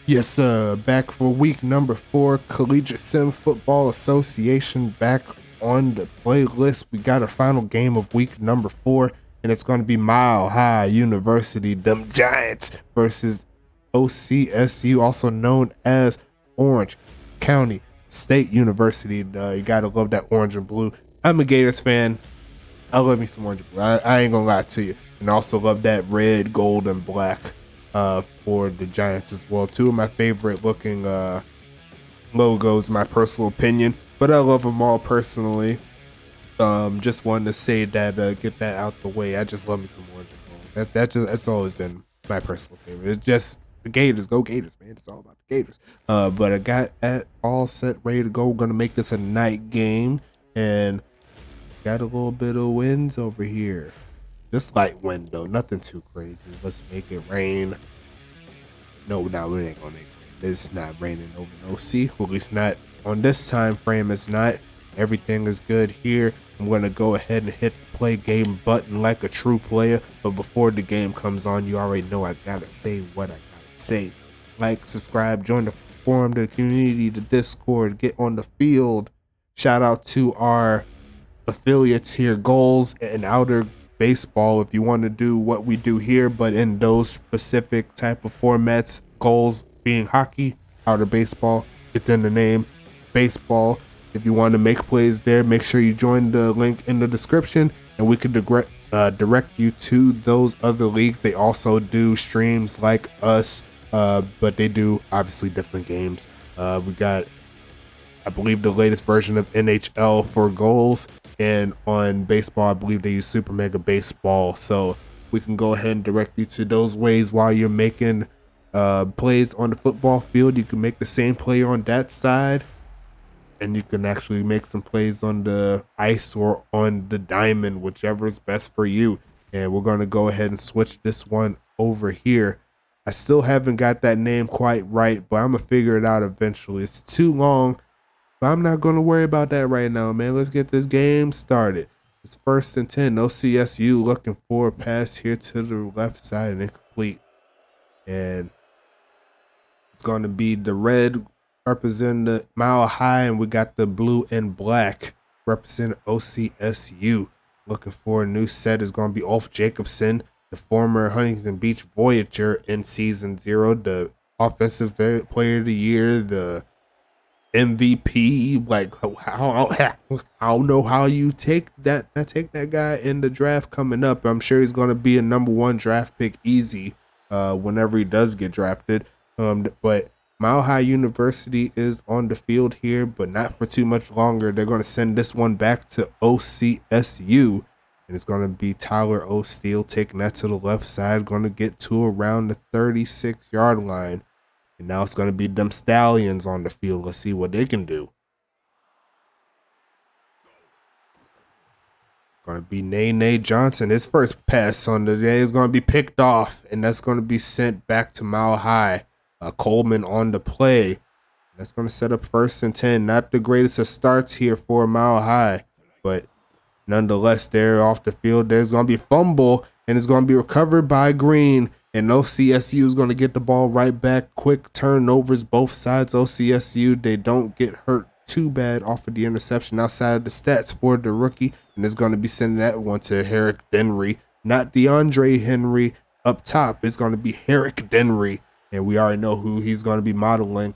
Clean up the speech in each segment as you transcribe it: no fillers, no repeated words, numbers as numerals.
Yes, sir. Back for week number 4, Collegiate Sim Football Association back on the playlist. We got our final game of week number 4, and it's going to be Mile High University, them Giants, versus OCSU, also known as Orange County State University. You got to love that orange and blue. I'm a Gators fan. I love me some orange and blue. I ain't going to lie to you. And also love that red, gold, and black for the Giants as well. Two of my favorite looking logos, my personal opinion, but I love them all personally. Just wanted to say that, get that out the way. I just love me some orange and gold. That's always been my personal favorite. It's just the Gators, go Gators, man. It's all about the Gators. But I got that all set, ready to go. We're gonna make this a night game, and got a little bit of winds over here. Just light wind though, nothing too crazy. Let's make it rain. No, we ain't gonna make it rain. It's not raining over no sea. Well, at least not on this time frame. It's not. Everything is good here. I'm gonna go ahead and hit the play game button like a true player. But before the game comes on, you already know I gotta say what I gotta say. Like, subscribe, join the forum, the community, the Discord, get on the field. Shout out to our affiliates here, Goals and Outer Baseball, if you want to do what we do here, but in those specific type of formats. Goals being hockey, Outer Baseball, it's in the name, baseball. If you want to make plays there, make sure you join the link in the description, and we can direct you to those other leagues. They also do streams like us, but they do obviously different games. We got, I believe, the latest version of NHL for Goals, and on baseball, I believe they use Super Mega Baseball. So we can go ahead and direct you to those ways while you're making plays on the football field. You can make the same play on that side, and you can actually make some plays on the ice or on the diamond, whichever is best for you. And we're going to go ahead and switch this one over here. I still haven't got that name quite right, but I'm going to figure it out eventually. It's too long, but I'm not going to worry about that right now, man. Let's get this game started. It's 1st and 10. OCSU looking for a pass here to the left side and incomplete. And it's going to be the red representing the Mile High, and we got the blue and black representing OCSU. Looking for a new set is going to be Ulf Jacobson, the former Huntington Beach Voyager in season 0, the offensive player of the year, the MVP. Like, I don't know how you take that guy in the draft coming up. I'm sure he's going to be a number 1 draft pick easy whenever he does get drafted. But Mile High University is on the field here, but not for too much longer. They're going to send this one back to OCSU, and it's going to be Tyler O'Steele taking that to the left side, going to get to around the 36-yard line. And now it's going to be them Stallions on the field. Let's see what they can do. Going to be Nene Johnson. His first pass on the day is going to be picked off, and that's going to be sent back to Mile High. Coleman on the play. That's going to set up 1st and 10. Not the greatest of starts here for Mile High, but nonetheless, they're off the field. There's going to be a fumble, and it's going to be recovered by Green. And OCSU is going to get the ball right back. Quick turnovers, both sides. OCSU, they don't get hurt too bad off of the interception outside of the stats for the rookie. And it's going to be sending that one to Herrick Denry. Not DeAndre Henry up top. It's going to be Herrick Denry. And we already know who he's going to be modeling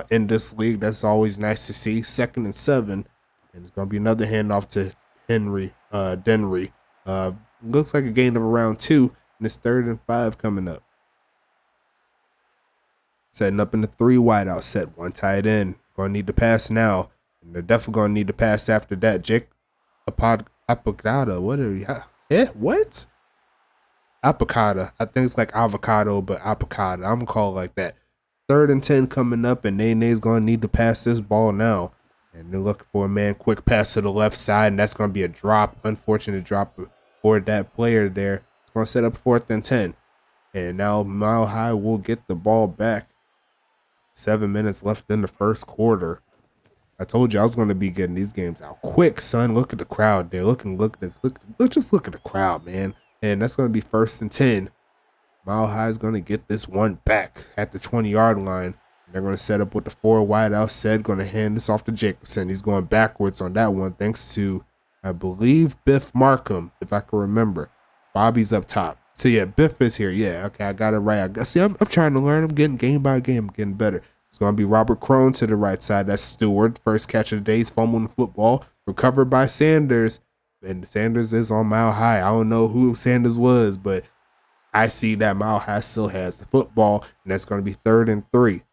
in this league. That's always nice to see. 2nd and 7. And it's going to be another handoff to Denry. Looks like a gain of around 2. And it's 3rd and 5 coming up. Setting up in the 3 wideout set. 1 tight end. Going to need to pass now. And they're definitely going to need to pass after that. Jake Apocada. What are you? What? Apocada. I think it's like avocado, but Apocada. I'm going to call it like that. 3rd and 10 coming up, and Nene's going to need to pass this ball now. And they're looking for a man. Quick pass to the left side, and that's going to be a drop. Unfortunate drop for that player there. It's going to set up 4th and 10. And now Mile High will get the ball back. 7 minutes left in the first quarter. I told you I was going to be getting these games out quick, son. Look at the crowd there. Just look at the crowd, man. And that's going to be 1st and 10. Mile High is going to get this one back at the 20-yard line. They're going to set up with the 4 wide out set, going to hand this off to Jacobson. He's going backwards on that one thanks to, I believe, Biff Markham, if I can remember. Bobby's up top. So, yeah, Biff is here. Yeah, okay, I got it right. I'm trying to learn. I'm getting game by game. I'm getting better. It's going to be Robert Crone to the right side. That's Stewart. First catch of the day. He's fumbling the football. Recovered by Sanders. And Sanders is on Mile High. I don't know who Sanders was, but I see that Mile High still has the football, and that's going to be 3rd and 3.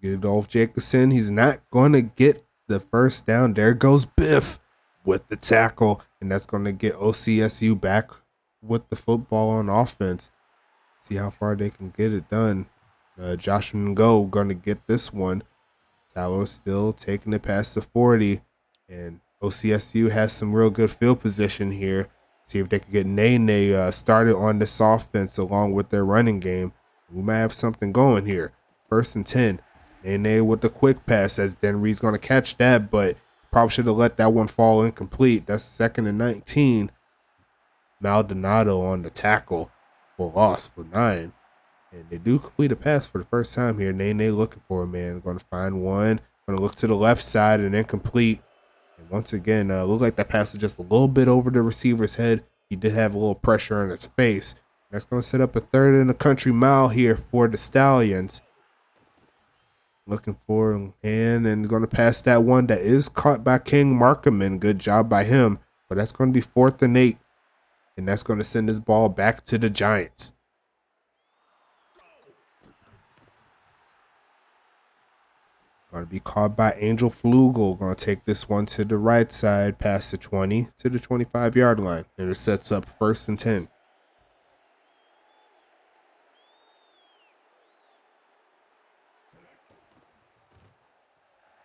Get it off Jacobson. He's not going to get the first down. There goes Biff with the tackle, and that's going to get OCSU back with the football on offense. See how far they can get it done. Josh Ngo going to get this one. Tyler still taking it past the 40, and OCSU has some real good field position here. See if they can get Nene started on this offense along with their running game. We might have something going here. 1st and 10. Nene with the quick pass as Denry's going to catch that, but probably should have let that one fall incomplete. That's 2nd and 19. Maldonado on the tackle for loss for 9. And they do complete a pass for the first time here. Nene looking for a man. Going to find one. Going to look to the left side and incomplete. And once again, looked like that pass was just a little bit over the receiver's head. He did have a little pressure on his face. That's going to set up a 3rd and a country mile here for the Stallions. Looking for a hand and going to pass that one that is caught by King Markham. Good job by him. But that's going to be 4th and 8. And that's going to send this ball back to the Giants. Going to be caught by Angel Flugel. Going to take this one to the right side past the 20 to the 25-yard line. And it sets up 1st and 10.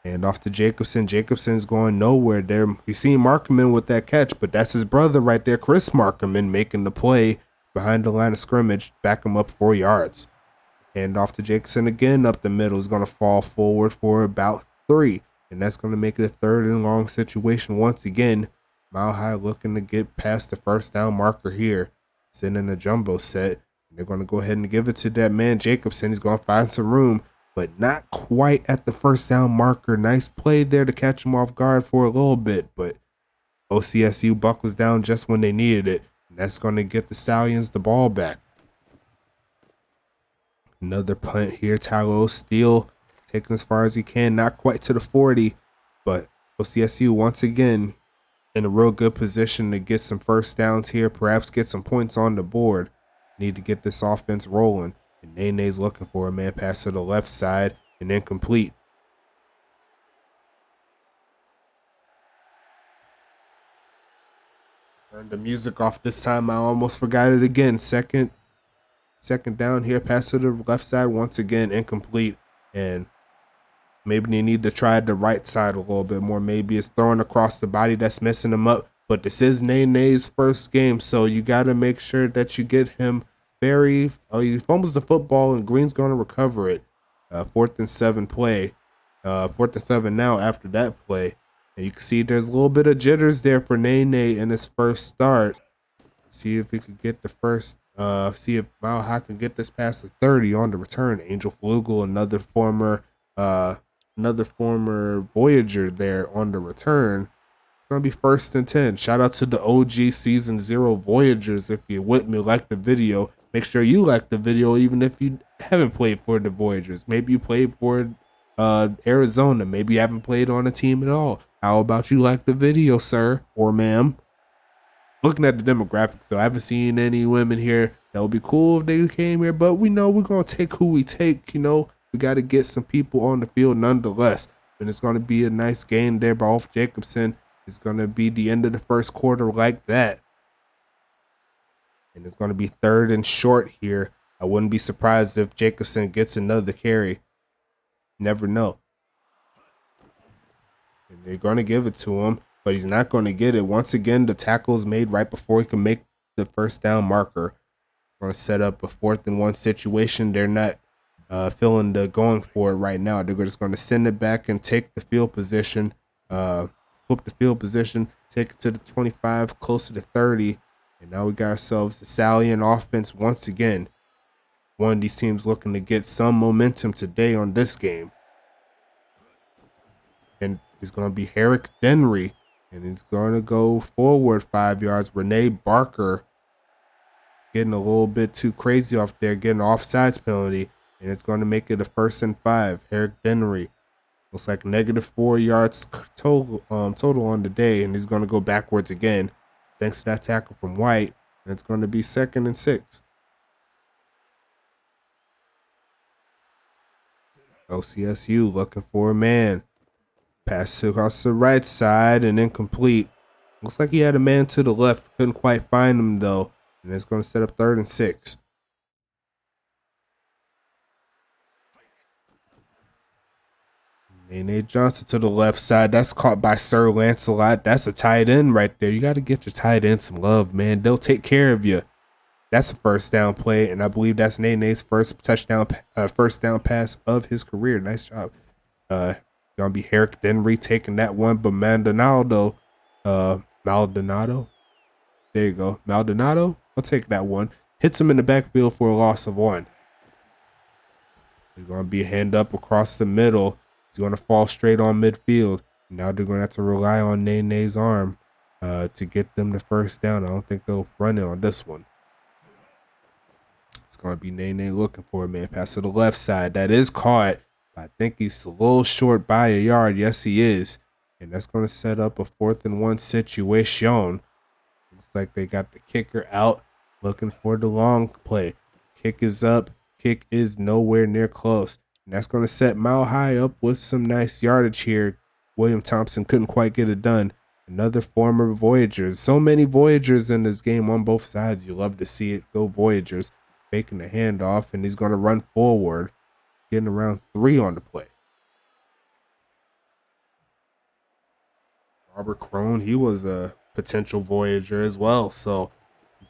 And off to Jacobson. Jacobson's going nowhere there. You see Markham with that catch, but that's his brother right there, Chris Markham, making the play behind the line of scrimmage. Back him up 4 yards. And off to Jacobson again up the middle. Is going to fall forward for about 3. And that's going to make it a 3rd and long situation once again. Mile High looking to get past the first down marker here. Sitting in a jumbo set. And they're going to go ahead and give it to that man Jacobson. He's going to find some room, but not quite at the first down marker. Nice play there to catch him off guard for a little bit, but OCSU buckles down just when they needed it. And that's going to get the Stallions the ball back. Another punt here. Tyler Steele taking as far as he can. Not quite to the 40, but OCSU once again in a real good position to get some first downs here. Perhaps get some points on the board. Need to get this offense rolling. And Nene's looking for a man pass to the left side and incomplete. Turn the music off this time. I almost forgot it again. Second down here, pass to the left side once again, incomplete. And maybe they need to try the right side a little bit more. Maybe it's throwing across the body that's messing him up. But this is Nene's first game, so you got to make sure that you get him he fumbles the football and Green's going to recover it. 4th and 7 play. 4th and 7 now after that play. And you can see there's a little bit of jitters there for Nene in his first start. See if he could get the first. See if Mile High can get this past the 30 on the return. Angel Flugel, another former Voyager there on the return. It's going to be 1st and 10. Shout out to the OG Season 0 Voyagers. If you're with me, like the video. Make sure you like the video even if you haven't played for the Voyagers. Maybe you played for Arizona. Maybe you haven't played on a team at all. How about you like the video, sir or ma'am? Looking at the demographics, though, I haven't seen any women here. That would be cool if they came here, but we know we're going to take who we take. We got to get some people on the field nonetheless. And it's going to be a nice game there by Alf Jacobson. It's going to be the end of the first quarter like that. And it's going to be 3rd and short here. I wouldn't be surprised if Jacobson gets another carry. Never know. And they're going to give it to him, but he's not going to get it. Once again, the tackle is made right before he can make the first down marker. Going to set up a 4th and 1 situation. They're not feeling the going for it right now. They're just going to send it back and take the field position, flip the field position, take it to the 25, close to the 30. And now we got ourselves the Salient offense once again. One of these teams looking to get some momentum today on this game. And it's going to be Herrick Denry. And he's going to go forward 5 yards. Renee Barker getting a little bit too crazy off there, getting an offsides penalty. And it's going to make it a 1st and 5. Herrick Denry. Looks like -4 yards total on the day. And he's going to go backwards again. Thanks to that tackle from White. And it's going to be 2nd and 6. OCSU looking for a man. Pass across the right side and incomplete. Looks like he had a man to the left. Couldn't quite find him though. And it's going to set up 3rd and 6. Nene Johnson to the left side. That's caught by Sir Lancelot. That's a tight end right there. You got to get your tight end some love, man. They'll take care of you. That's a 1st down play, and I believe that's Nene's first down pass of his career. Nice job. Gonna be Herrick Denry taking that one, but Maldonado. There you go. Maldonado. I'll take that one. Hits him in the backfield for a loss of 1. There's gonna be a hand up across the middle. He's gonna fall straight on midfield. Now they're gonna have to rely on Nene's arm to get them the 1st down. I don't think they'll run it on this one. It's going to be Nene looking for a man. Pass to the left side. That is caught. I think he's a little short by a yard. Yes, he is. And that's going to set up a 4th and 1 situation. Looks like they got the kicker out looking for the long play. Kick is up. Kick is nowhere near close. And that's going to set Mile High up with some nice yardage here. William Thompson couldn't quite get it done. Another former Voyagers. So many Voyagers in this game on both sides. You love to see it. Go Voyagers. Faking the handoff, and he's going to run forward, getting around 3 on the play. Robert Crone, he was a potential Voyager as well. So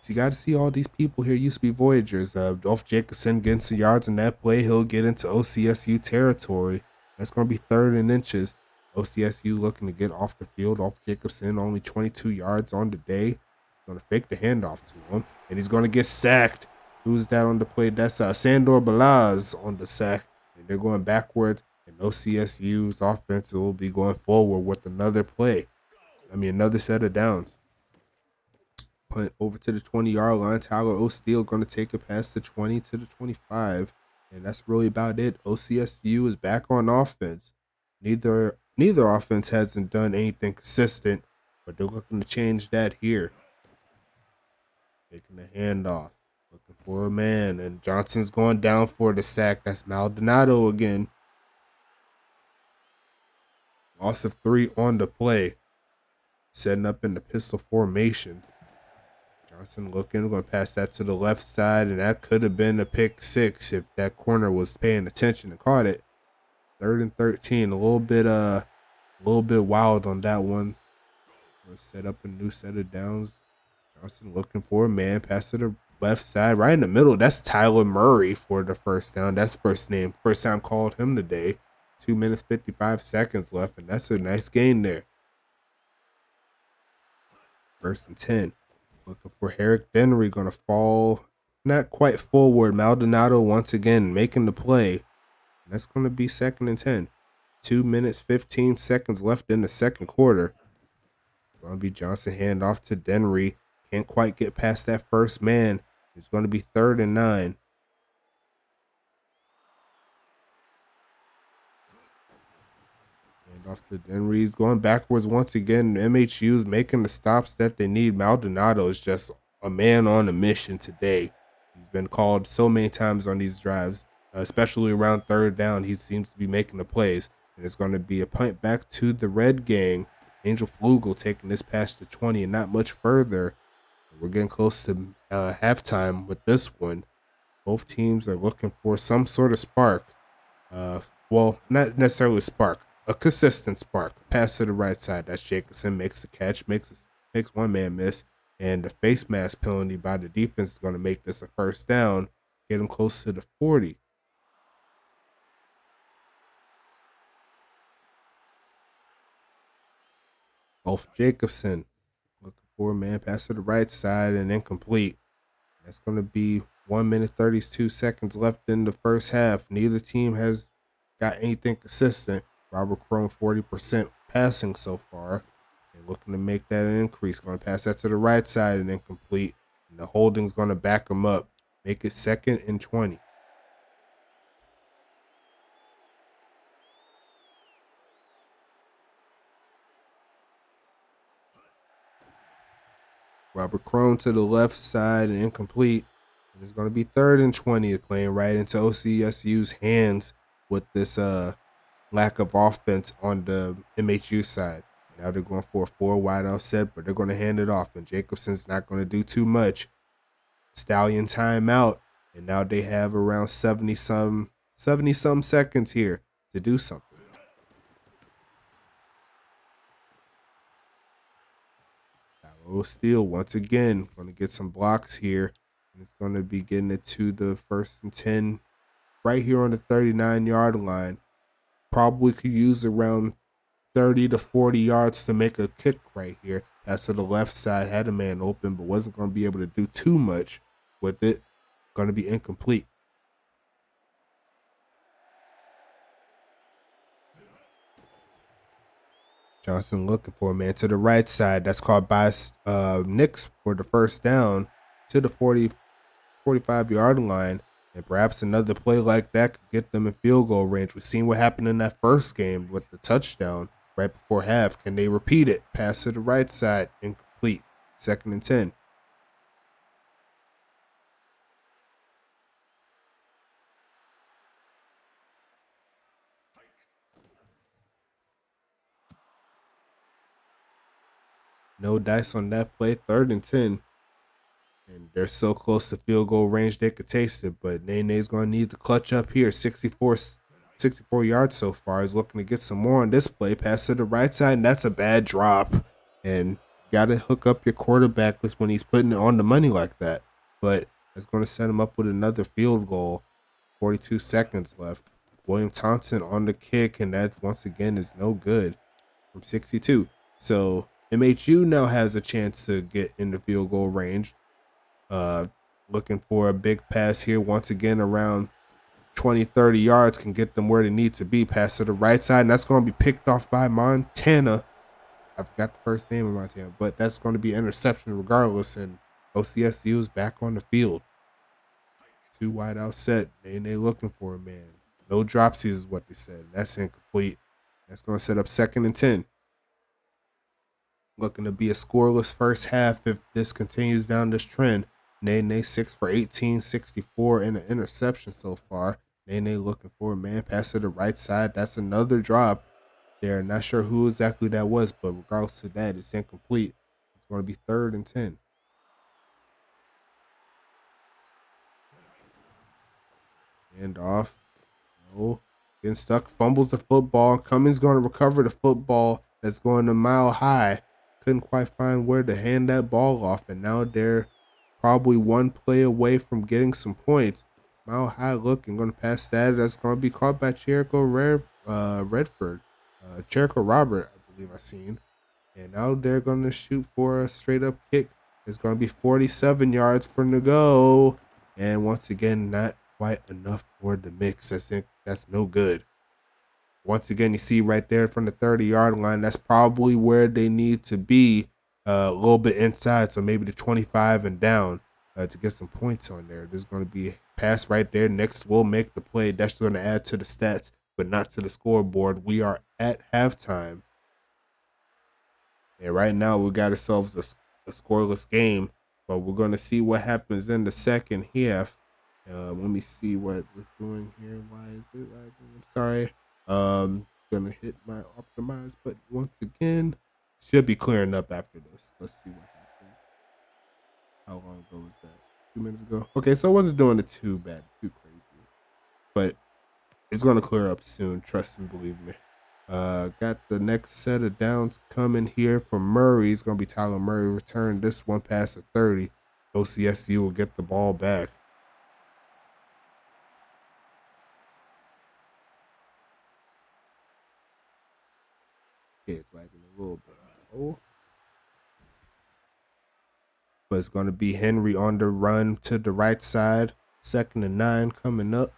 you got to see all these people here used to be Voyagers. Dolph Jacobson getting some yards in that play. He'll get into OCSU territory. That's going to be 3rd and inches. OCSU looking to get off the field. Dolph Jacobson only 22 yards on the day. Going to fake the handoff to him, and he's going to get sacked. Who's that on the play? That's Sandor Balaz on the sack. And they're going backwards. And OCSU's offense will be going forward with another play. Another set of downs. Punt over to the 20-yard line. Tyler O'Steele going to take a pass to 20 to the 25. And that's really about it. OCSU is back on offense. Neither offense hasn't done anything consistent. But they're looking to change that here. Taking the handoff. Looking for a man, and Johnson's going down for the sack. That's Maldonado again. Loss of 3 on the play. Setting up in the pistol formation. Johnson looking, going to pass that to the left side, and that could have been a pick 6 if that corner was paying attention and caught it. 3rd and 13, a little bit wild on that one. Let's set up a new set of downs. Johnson looking for a man, pass to the left side, right in the middle. That's Tyler Murray for the 1st down. That's first time called him today. 2 minutes, 55 seconds left, and that's a nice gain there. 1st and 10. Looking for Herrick Denry, going to fall not quite forward. Maldonado once again making the play. And that's going to be 2nd and 10. 2 minutes, 15 seconds left in the 2nd quarter. Going to be Johnson handoff to Denry. Can't quite get past that first man. It's going to be 3rd and 9. And off to Denry's going backwards once again. MHU's making the stops that they need. Maldonado is just a man on a mission today. He's been called so many times on these drives, especially around 3rd down. He seems to be making the plays. And it's going to be a punt back to the Red Gang. Angel Flugel taking this past the 20 and not much further. We're getting close to halftime with this one. Both teams are looking for some sort of spark. Well, not necessarily a spark, a consistent spark. Pass to the right side. That's Jacobson makes the catch, makes one man miss, and the face mask penalty by the defense is going to make this a 1st down, get them close to the 40. Both Jacobson looking for a man. Pass to the right side and incomplete. That's going to be 1 minute 32 seconds left in the first half. Neither team has got anything consistent. Robert Crone 40% passing so far. They're looking to make that an increase. Going to pass that to the right side and incomplete. And the holding's going to back them up. Make it 2nd and 20. Robert Crone to the left side and incomplete. And it's going to be 3rd and 20, playing right into OCSU's hands with this lack of offense on the MHU side. Now they're going for a 4 wideout set, but they're going to hand it off, and Jacobson's not going to do too much. Stallion timeout, and now they have around 70 some seconds here to do something. Steele once again going to get some blocks here, and it's going to be getting it to the 1st and 10 right here on the 39-yard line. Probably could use around 30 to 40 yards to make a kick right here. Pass to the left side, had a man open, but wasn't going to be able to do too much with it. Going to be incomplete. Johnson looking for a man to the right side. That's called by Nix for the first down to the 45-yard line. And perhaps another play like that could get them in field goal range. We've seen what happened in that first game with the touchdown right before half. Can they repeat it? Pass to the right side, incomplete. 2nd and 10. No dice on that play. 3rd and 10. And they're so close to field goal range they could taste it. But Nene's going to need to clutch up here. 64 yards so far. He's looking to get some more on this play. Pass to the right side, and that's a bad drop. And got to hook up your quarterback when he's putting it on the money like that. But it's going to set him up with another field goal. 42 seconds left. William Thompson on the kick, and that once again is no good from 62. So MHU now has a chance to get in the field goal range. Looking for a big pass here once again around 20, 30 yards can get them where they need to be. Pass to the right side, and that's going to be picked off by Montana. I forgot the first name of Montana, but that's going to be interception regardless, and OCSU is back on the field. 2 wide out set, and they looking for a man. No dropsies is what they said. That's incomplete. That's going to set up 2nd and 10. Looking to be a scoreless first half if this continues down this trend. Nene 6 for 18, 64 and an interception so far. Nene looking for a man. Pass to the right side. That's another drop there. Not sure who exactly that was, but regardless of that, it's incomplete. It's going to be 3rd and 10. Hand off. No. Getting stuck. Fumbles the football. Cummings going to recover the football that's going a mile high. Couldn't quite find where to hand that ball off, and now they're probably one play away from getting some points. Mile high looking, going to pass that. That's going to be caught by Redford. Jericho Robert, I believe I seen. And now they're going to shoot for a straight up kick. It's going to be 47 yards from the go. And once again, not quite enough for the mix. That's no good. Once again, you see right there from the 30-yard line, that's probably where they need to be, a little bit inside, so maybe the 25 and down to get some points on there. There's going to be a pass right there. Next, we'll make the play. That's going to add to the stats, but not to the scoreboard. We are at halftime. And right now, we got ourselves a scoreless game, but we're going to see what happens in the second half. Let me see what we're doing here. Why is it lagging? I'm sorry. Gonna hit my optimize button once again. Should be clearing up after this. Let's see what happens. How long ago was that? 2 minutes ago. Okay, so I wasn't doing it too bad, too crazy, but it's gonna clear up soon. Trust and believe me. Got the next set of downs coming here for Murray. It's gonna be Tyler Murray return this one pass at 30. OCSU will get the ball back. Okay, it's lagging a little bit. Oh. But it's going to be Henry on the run to the right side. 2nd and 9 coming up.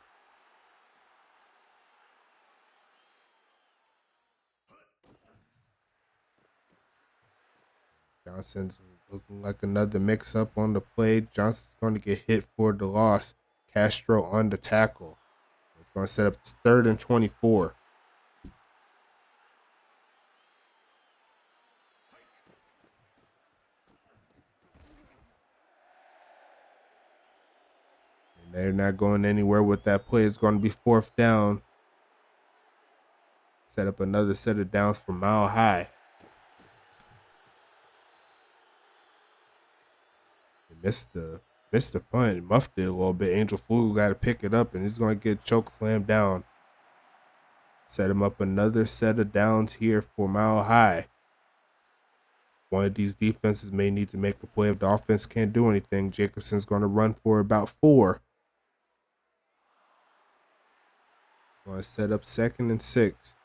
Johnson's looking like another mix-up on the play. Johnson's going to get hit for the loss. Castro on the tackle. It's going to set up 3rd and 24. And they're not going anywhere with that play. It's going to be 4th down. Set up another set of downs for Mile High. Missed the punt. Muffed it a little bit. Angel Fool got to pick it up, and he's going to get choke slammed down. Set him up another set of downs here for Mile High. One of these defenses may need to make a play if the offense can't do anything. Jacobson's going to run for about 4. He's going to set up 2nd and 6.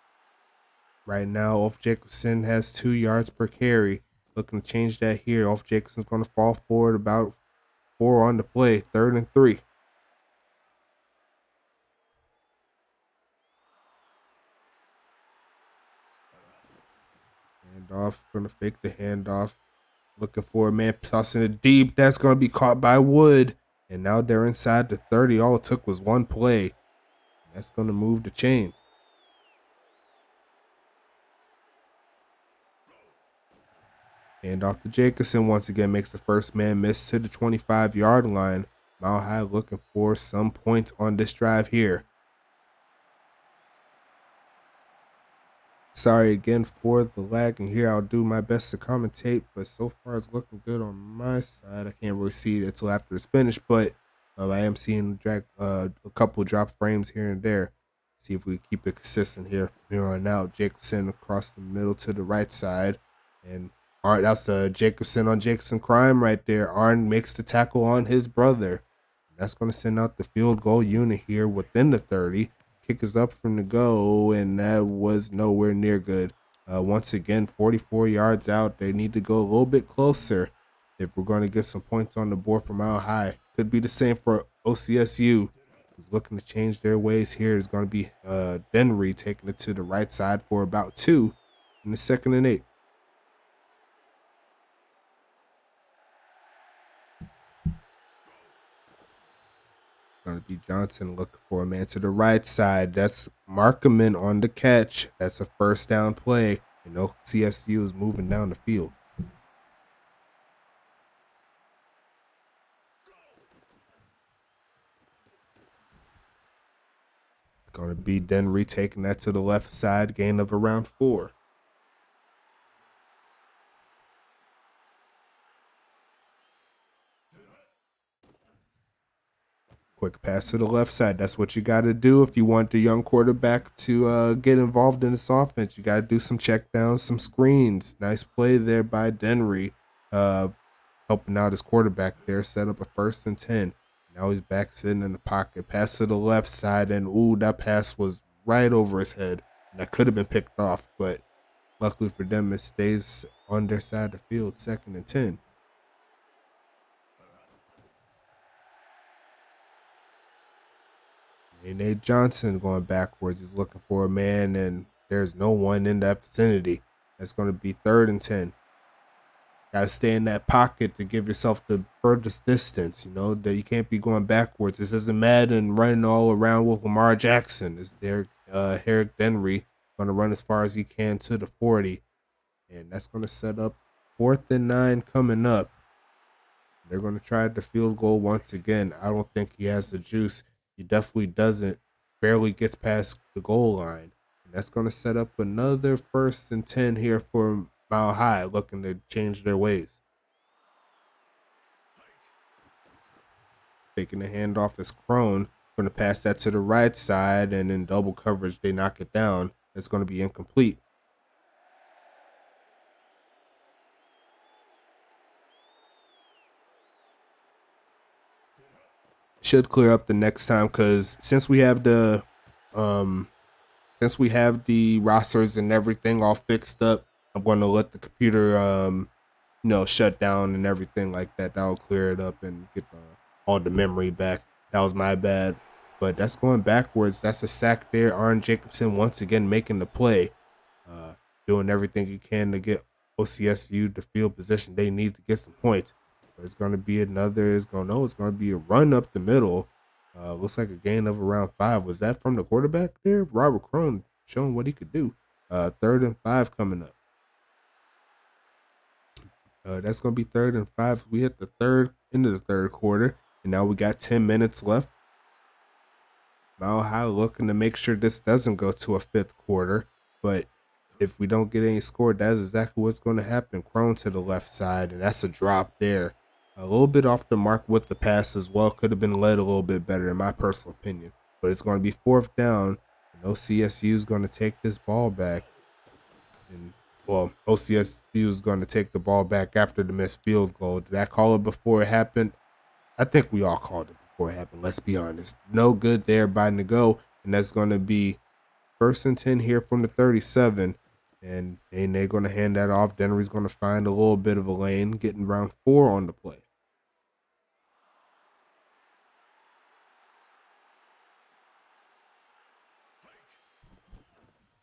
Right now, Off Jacobson has 2 yards per carry. Looking to change that here. Off Jacobson's going to fall forward about 4 on the play. 3rd and 3. Handoff, going to fake the handoff. Looking for a man, tossing it deep. That's going to be caught by Wood. And now they're inside the 30. All it took was one play. That's going to move the chains. Handoff to Jacobson once again makes the first man miss to the 25-yard line. Mile High looking for some points on this drive here. Sorry again for the lagging here. I'll do my best to commentate, but so far it's looking good on my side. I can't really see it until after it's finished, but I am seeing a couple drop frames here and there. See if we keep it consistent here from here on out. Jacobson across the middle to the right side, and that's the Jacobson on Jacobson crime right there. Arn makes the tackle on his brother. That's going to send out the field goal unit here within the 30. Kick is up from the go, and that was nowhere near good. Once again, 44 yards out. They need to go a little bit closer if we're going to get some points on the board from Mile High. Could be the same for OCSU, who's looking to change their ways here. It's going to be Denry taking it to the right side for about 2 in the 2nd and 8. Going to be Johnson looking for a man to the right side. That's Markman on the catch. That's a 1st down play. And CSU is moving down the field. Going to be Denry taking that to the left side. Gain of around 4. Quick pass to the left side. That's what you got to do if you want the young quarterback to get involved in this offense. You got to do some check downs, some screens. Nice play there by Denry, helping out his quarterback there. Set up a 1st and 10. Now he's back sitting in the pocket. Pass to the left side, and that pass was right over his head. And that could have been picked off, but luckily for them, it stays on their side of the field. 2nd and 10. Nate Johnson going backwards. He's looking for a man, and there's no one in that vicinity. That's going to be 3rd and 10. Got to stay in that pocket to give yourself the furthest distance. That you can't be going backwards. This isn't Madden running all around with Lamar Jackson. It's Herrick Denry going to run as far as he can to the 40. And that's going to set up 4th and 9 coming up. They're going to try the field goal once again. I don't think he has the juice. He definitely doesn't. Barely gets past the goal line. And that's going to set up another 1st and 10 here for Mile High, looking to change their ways. Taking the handoff is Crone. Going to pass that to the right side, and in double coverage, they knock it down. It's going to be incomplete. Should clear up the next time, because since we have the rosters and everything all fixed up, I'm going to let the computer shut down and everything like that. That'll clear it up and get all the memory back. That was my bad. But that's going backwards. That's a sack there. Arn Jacobson once again making the play. Doing everything he can to get OCSU the field position they need to get some points. But it's going to be it's going to be a run up the middle. Looks like a gain of around 5. Was that from the quarterback there? Robert Crone showing what he could do. 3rd and 5 coming up. That's going to be 3rd and 5. We hit the end of the third quarter, and now we got 10 minutes left. Mile High looking to make sure this doesn't go to a 5th quarter, but if we don't get any score, that's exactly what's going to happen. Crone to the left side, and that's a drop there. A little bit off the mark with the pass as well. Could have been led a little bit better, in my personal opinion. But it's going to be 4th down, and OCSU is going to take this ball back. And, OCSU is going to take the ball back after the missed field goal. Did I call it before it happened? I think we all called it before it happened. Let's be honest. No good there by Nago, and that's going to be 1st and 10 here from the 37. And they're going to hand that off. Dennery's going to find a little bit of a lane, getting round 4 on the play.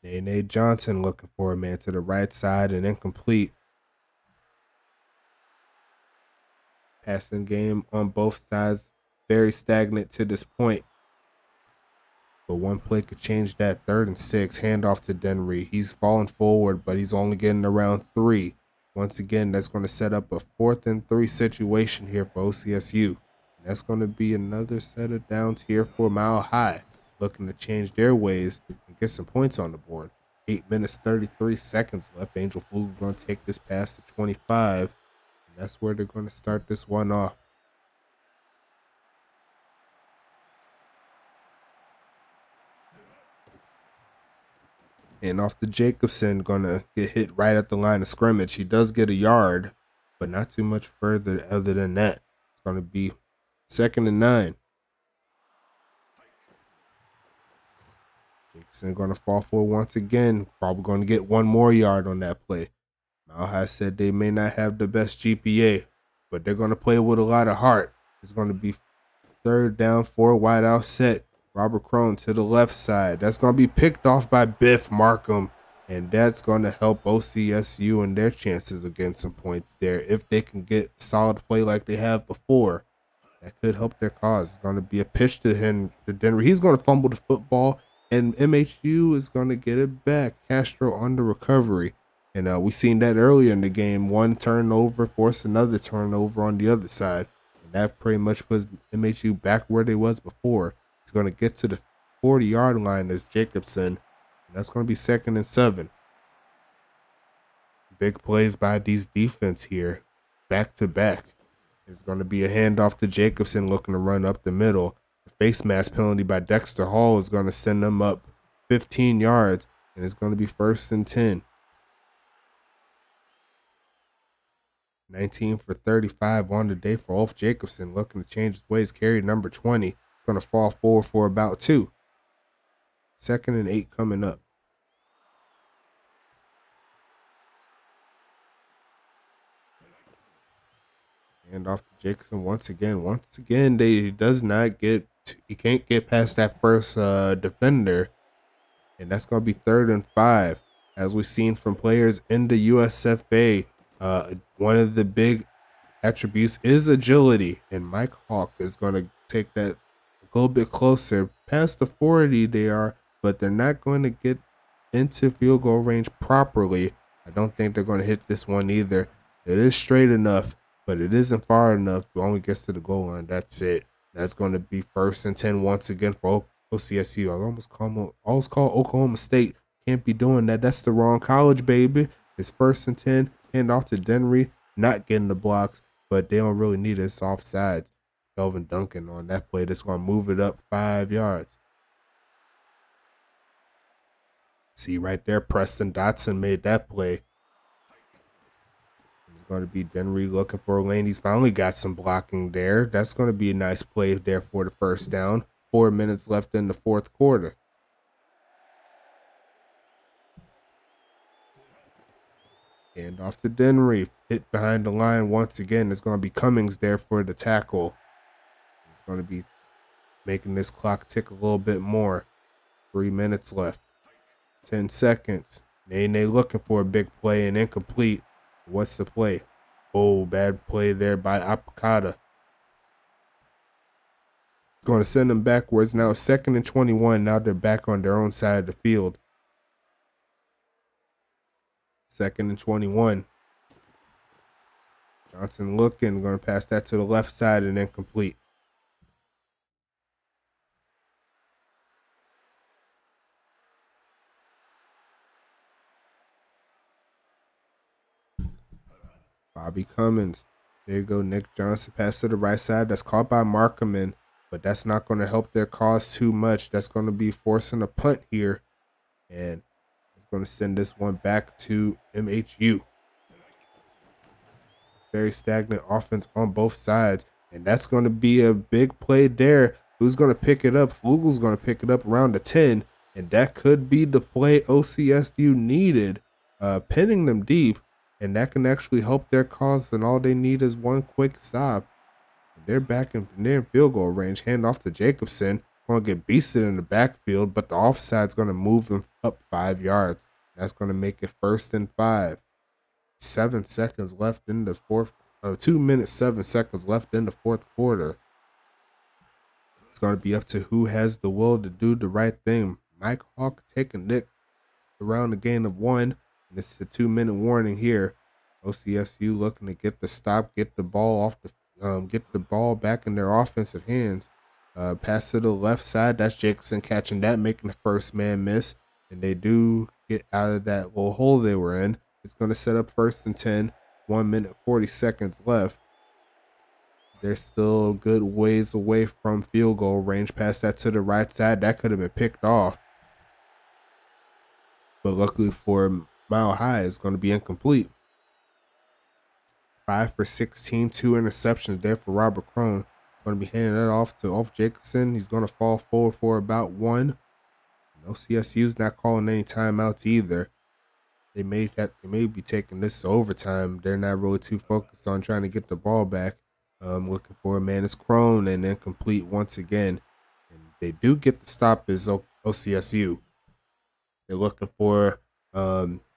Nene Johnson looking for a man to the right side and incomplete. Passing game on both sides, very stagnant to this point. But one play could change that. 3rd and 6, handoff to Denry. He's falling forward, but he's only getting around 3. Once again, that's going to set up a 4th and 3 situation here for OCSU. And that's going to be another set of downs here for Mile High, looking to change their ways and get some points on the board. 8 minutes, 33 seconds left. Angel Fluke going to take this pass to 25. And that's where they're going to start this one off. And off to Jacobson, gonna get hit right at the line of scrimmage. He does get a yard, but not too much further other than that. It's gonna be 2nd and 9. Jacobson gonna fall forward once again. Probably gonna get one more yard on that play. Mile High said they may not have the best GPA, but they're gonna play with a lot of heart. It's gonna be 3rd down, 4 wide out set. Robert Crone to the left side. That's going to be picked off by Biff Markham, and that's going to help OCSU and their chances of getting some points there. If they can get solid play like they have before, that could help their cause. It's going to be a pitch to him, to Denver. He's going to fumble the football, and MHU is going to get it back. Castro on the recovery, and we seen that earlier in the game. One turnover forced another turnover on the other side, and that pretty much puts MHU back where they was before. He's going to get to the 40-yard line as Jacobson, and that's going to be 2nd and 7. Big plays by these defense here, back to back. It's going to be a handoff to Jacobson looking to run up the middle. The face mask penalty by Dexter Hall is going to send them up 15 yards, and it's going to be 1st and 10. 19 for 35 on the day for Ulf Jacobson, looking to change his ways. Carry number 20. Going to fall forward for about 2. 2nd and 8 coming up. And off to Jacobson once again. He can't get past that first defender. And that's going to be 3rd and 5. As we've seen from players in the USFA, one of the big attributes is agility. And Mike Hawk is going to take that a little bit closer. Past the 40 they are, but they're not going to get into field goal range properly. I don't think they're going to hit this one either. It is straight enough, but it isn't far enough. It only gets to the goal line. That's it. That's going to be 1st and 10 once again for OCSU. I almost call Oklahoma State. Can't be doing that. That's the wrong college, baby. It's 1st and 10. Hand off to Denry. Not getting the blocks, but they don't really need it. It's offsides. Kelvin Duncan on that play that's going to move it up 5 yards. See right there, Preston Dotson made that play. It's going to be Denry looking for a lane. He's finally got some blocking there. That's going to be a nice play there for the 1st down. 4 minutes left in the 4th quarter. Hand off to Denry. Hit behind the line once again. It's going to be Cummings there for the tackle. He's going to be making this clock tick a little bit more. 3 minutes left. 10 seconds. Nene looking for a big play and incomplete. What's the play? Oh, bad play there by Apakata. It's going to send them backwards. Now 2nd and 21. Now they're back on their own side of the field. 2nd and 21. Johnson looking. Going to pass that to the left side and incomplete. Bobby Cummins. There you go. Nick Johnson pass to the right side. That's caught by Markman, but that's not going to help their cause too much. That's going to be forcing a punt here, and it's going to send this one back to MHU. Very stagnant offense on both sides, and that's going to be a big play there. Who's going to pick it up? Flugel's going to pick it up around the 10, and that could be the play OCSU needed, pinning them deep. And that can actually help their cause, and all they need is one quick stop. They're back in near field goal range. Hand off to Jacobson. Going to get beasted in the backfield, but the offside's going to move them up 5 yards. That's going to make it 1st and 5. 7 seconds left in the fourth. 2 minutes, 7 seconds left in the fourth quarter. It's going to be up to who has the will to do the right thing. Mike Hawk taking Nick around the gain of 1. This is a 2-minute warning here. OCSU looking to get the stop, get the ball off the, get the ball back in their offensive hands. Pass to the left side. That's Jacobson catching that, making the first man miss, and they do get out of that little hole they were in. It's going to set up 1st and 10. 1 minute 40 seconds left. They're still a good ways away from field goal range. Pass that to the right side. That could have been picked off, but luckily for Mile High, is going to be incomplete. 5 for 16, 2 interceptions there for Robert Crone. Going to be handing that off to Jacobson. He's going to fall forward for about 1. No, CSU's not calling any timeouts either. They may be taking this to overtime. They're not really too focused on trying to get the ball back. Looking for a man is Crone and incomplete once again. And they do get the stop as OCSU. They're looking for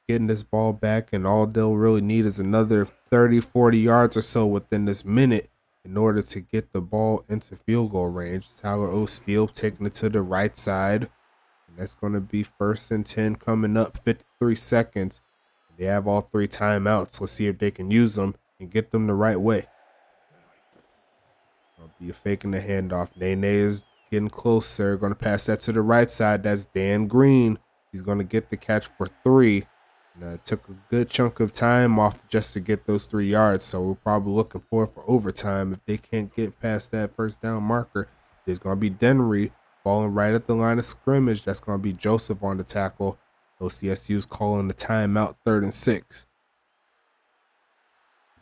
getting this ball back, and all they'll really need is another 30, 40 yards or so within this minute in order to get the ball into field goal range. Tyler O'Steele taking it to the right side, and that's going to be 1st and 10 coming up, 53 seconds. They have all 3 timeouts. Let's see if they can use them and get them the right way. I'll be faking the handoff. Nene is getting closer. Going to pass that to the right side. That's Dan Green. He's going to get the catch for 3. Took a good chunk of time off just to get those 3 yards, so we're probably looking for overtime. If they can't get past that first down marker, there's going to be Denry falling right at the line of scrimmage. That's going to be Joseph on the tackle. OCSU's calling the timeout, 3rd and 6.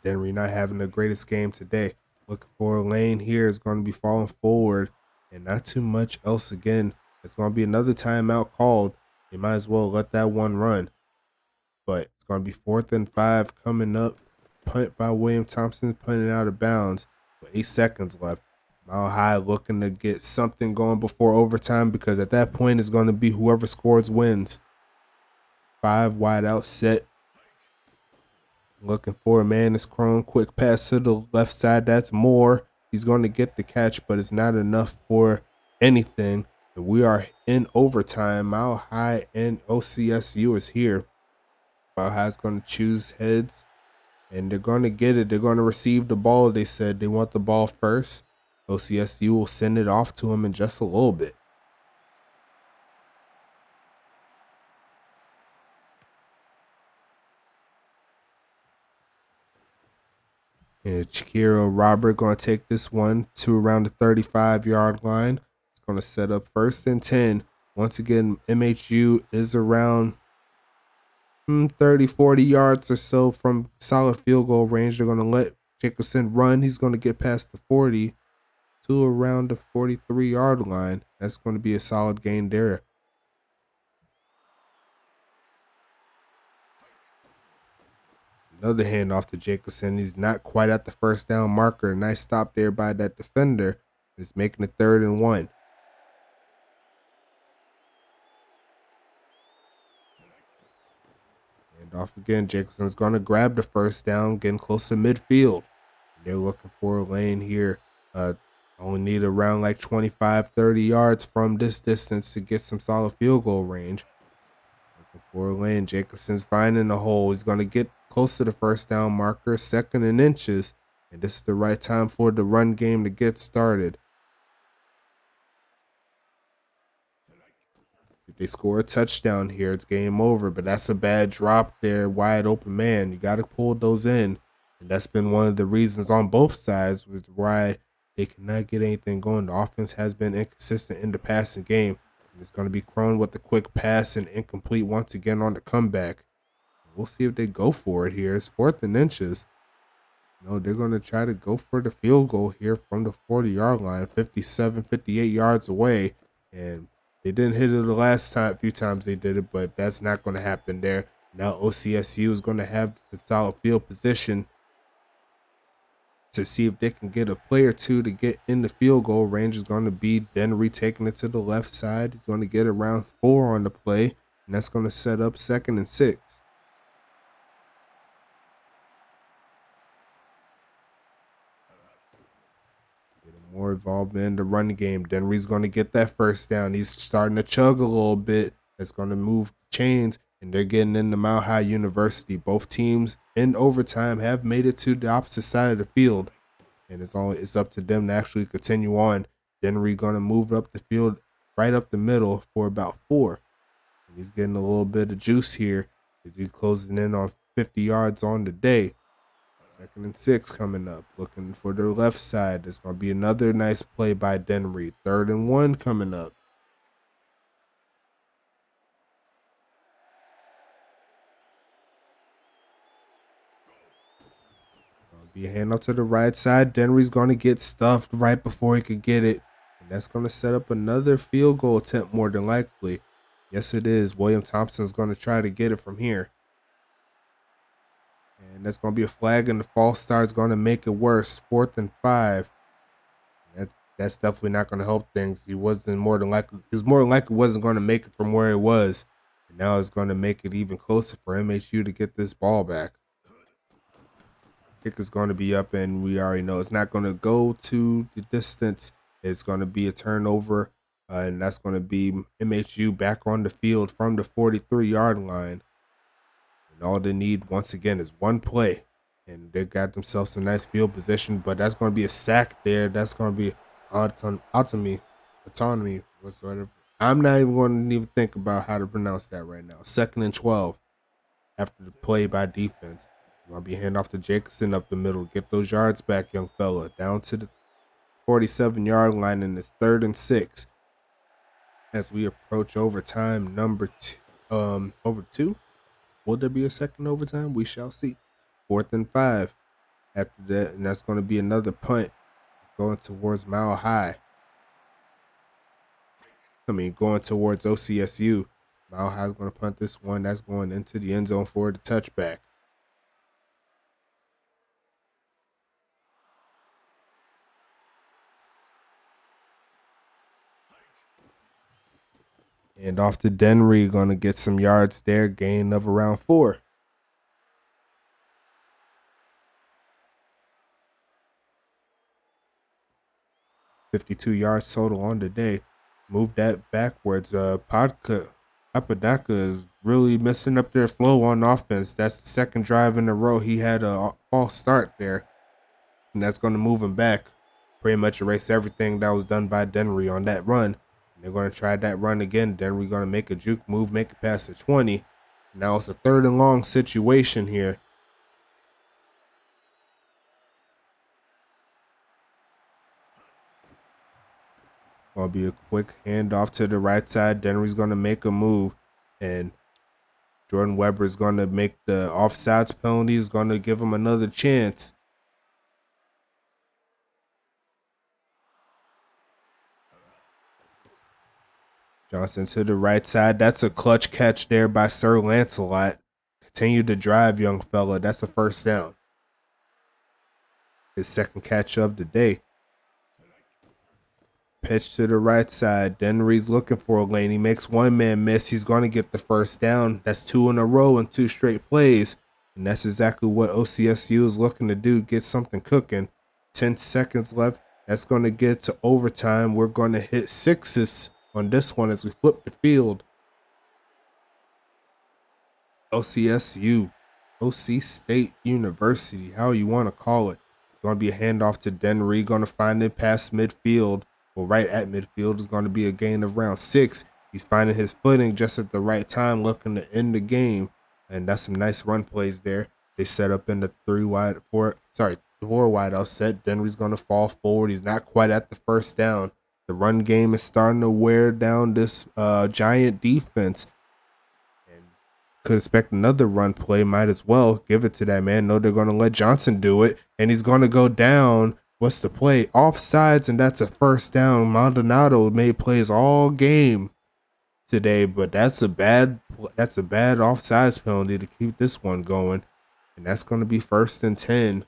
Denry not having the greatest game today. Looking for a lane here is going to be falling forward, and not too much else again. It's going to be another timeout called. They might as well let that one run. But it's going to be 4th and 5 coming up. Punt by William Thompson, punting out of bounds with 8 seconds left. Mile High looking to get something going before overtime, because at that point it's going to be whoever scores wins. 5 wide out set. Looking for a man is Crone. Quick pass to the left side. That's Moore. He's going to get the catch, but it's not enough for anything. And we are in overtime. Mile High and OCSU is here. Mile High is going to choose heads, and they're going to get it. They're going to receive the ball. They said they want the ball first. OCSU will send it off to him in just a little bit. And Shakira Robert going to take this one to around the 35-yard line. It's going to set up 1st and 10. Once again, MHU is around 30, 40 yards or so from solid field goal range. They're going to let Jacobson run. He's going to get past the 40 to around the 43-yard line. That's going to be a solid gain there. Another handoff to Jacobson. He's not quite at the first down marker. Nice stop there by that defender. It's making it 3rd and 1. Handoff again. Jacobson's going to grab the first down, getting close to midfield. They're looking for a lane here. Only need around like 25, 30 yards from this distance to get some solid field goal range. Looking for a lane. Jacobson's finding the hole. He's going to get close to the first down marker, 2nd and inches. And this is the right time for the run game to get started. If they score a touchdown here, it's game over. But that's a bad drop there, wide open man. You got to pull those in. And that's been one of the reasons on both sides with why they cannot get anything going. The offense has been inconsistent in the passing game. And it's going to be Crone with the quick pass and incomplete once again on the comeback. We'll see if they go for it here. It's 4th and inches. No, they're going to try to go for the field goal here from the 40-yard line, 57, 58 yards away. And they didn't hit it the last time, a few times they did it, but that's not going to happen there. Now OCSU is going to have the solid field position to see if they can get a play or two to get in the field goal range. Is going to be Denry taking it to the left side. He's going to get around 4 on the play, and that's going to set up 2nd and 6. More involvement in the run game. Denry's going to get that first down. He's starting to chug a little bit. That's going to move chains, and they're getting into Mile High University. Both teams in overtime have made it to the opposite side of the field, and it's up to them to actually continue on. Denry going to move up the field, right up the middle for about 4. And he's getting a little bit of juice here as he's closing in on 50 yards on the day. 2nd and 6 coming up. Looking for their left side. There's going to be another nice play by Denry. 3rd and 1 coming up. Going to be a handoff to the right side. Denry's going to get stuffed right before he could get it. And that's going to set up another field goal attempt more than likely. Yes, it is. William Thompson's going to try to get it from here. And that's going to be a flag, and the false start is going to make it worse. 4th and 5. That's definitely not going to help things. He was more than likely wasn't going to make it from where it was. And now it's going to make it even closer for MHU to get this ball back. Kick is going to be up, and we already know it's not going to go to the distance. It's going to be a turnover, and that's going to be MHU back on the field from the 43-yard line. And all they need, once again, is one play. And they got themselves some nice field position, but that's going to be a sack there. That's going to be autonomy, whatsoever. I'm not even going to think about how to pronounce that right now. 2nd and 12 after the play by defense. Going to be a handoff to Jacobson up the middle. Get those yards back, young fella. Down to the 47-yard line, and it's 3rd and 6 as we approach overtime number 2. Over 2. Will there be a second overtime? We shall see. 4th and 5 after that, and that's going to be another punt going towards Mile High. Going towards OCSU. Mile High is going to punt this one. That's going into the end zone for the touchback. And off to Denry, going to get some yards there, gain of around 4. $52 yards total on the day. Move that backwards. Apodaca is really messing up their flow on offense. That's the 2nd drive in a row. He had a false start there, and that's going to move him back. Pretty much erase everything that was done by Denry on that run. They're going to try that run again. Denry going to make a juke move, make it past the 20. Now it's a 3rd and long situation here. Going to be a quick handoff to the right side. Denry's going to make a move, and Jordan Weber is going to make the offsides penalty. Is going to give him another chance. Johnson to the right side. That's a clutch catch there by Sir Lancelot. Continue to drive, young fella. That's a first down. His second catch of the day. Pitch to the right side. Dennery's looking for a lane. He makes one man miss. He's going to get the first down. That's 2 in a row and 2 straight plays. And that's exactly what OCSU is looking to do, get something cooking. 10 seconds left. That's going to get to overtime. We're going to hit 6s on this one as we flip the field. OCSU, OC State University, how you want to call it. Going to be a handoff to Dennery. Going to find it past midfield. Well, right at midfield is going to be a gain of around 6. He's finding his footing just at the right time, looking to end the game. And that's some nice run plays there. They set up in the 4 wide out set. Dennery's going to fall forward. He's not quite at the first down. The run game is starting to wear down this Giant defense. And could expect another run play. Might as well give it to that man. No, they're going to let Johnson do it. And he's going to go down. What's the play? Offsides, and that's a first down. Maldonado made plays all game today, but that's a bad offsides penalty to keep this one going. And that's going to be 1st and 10.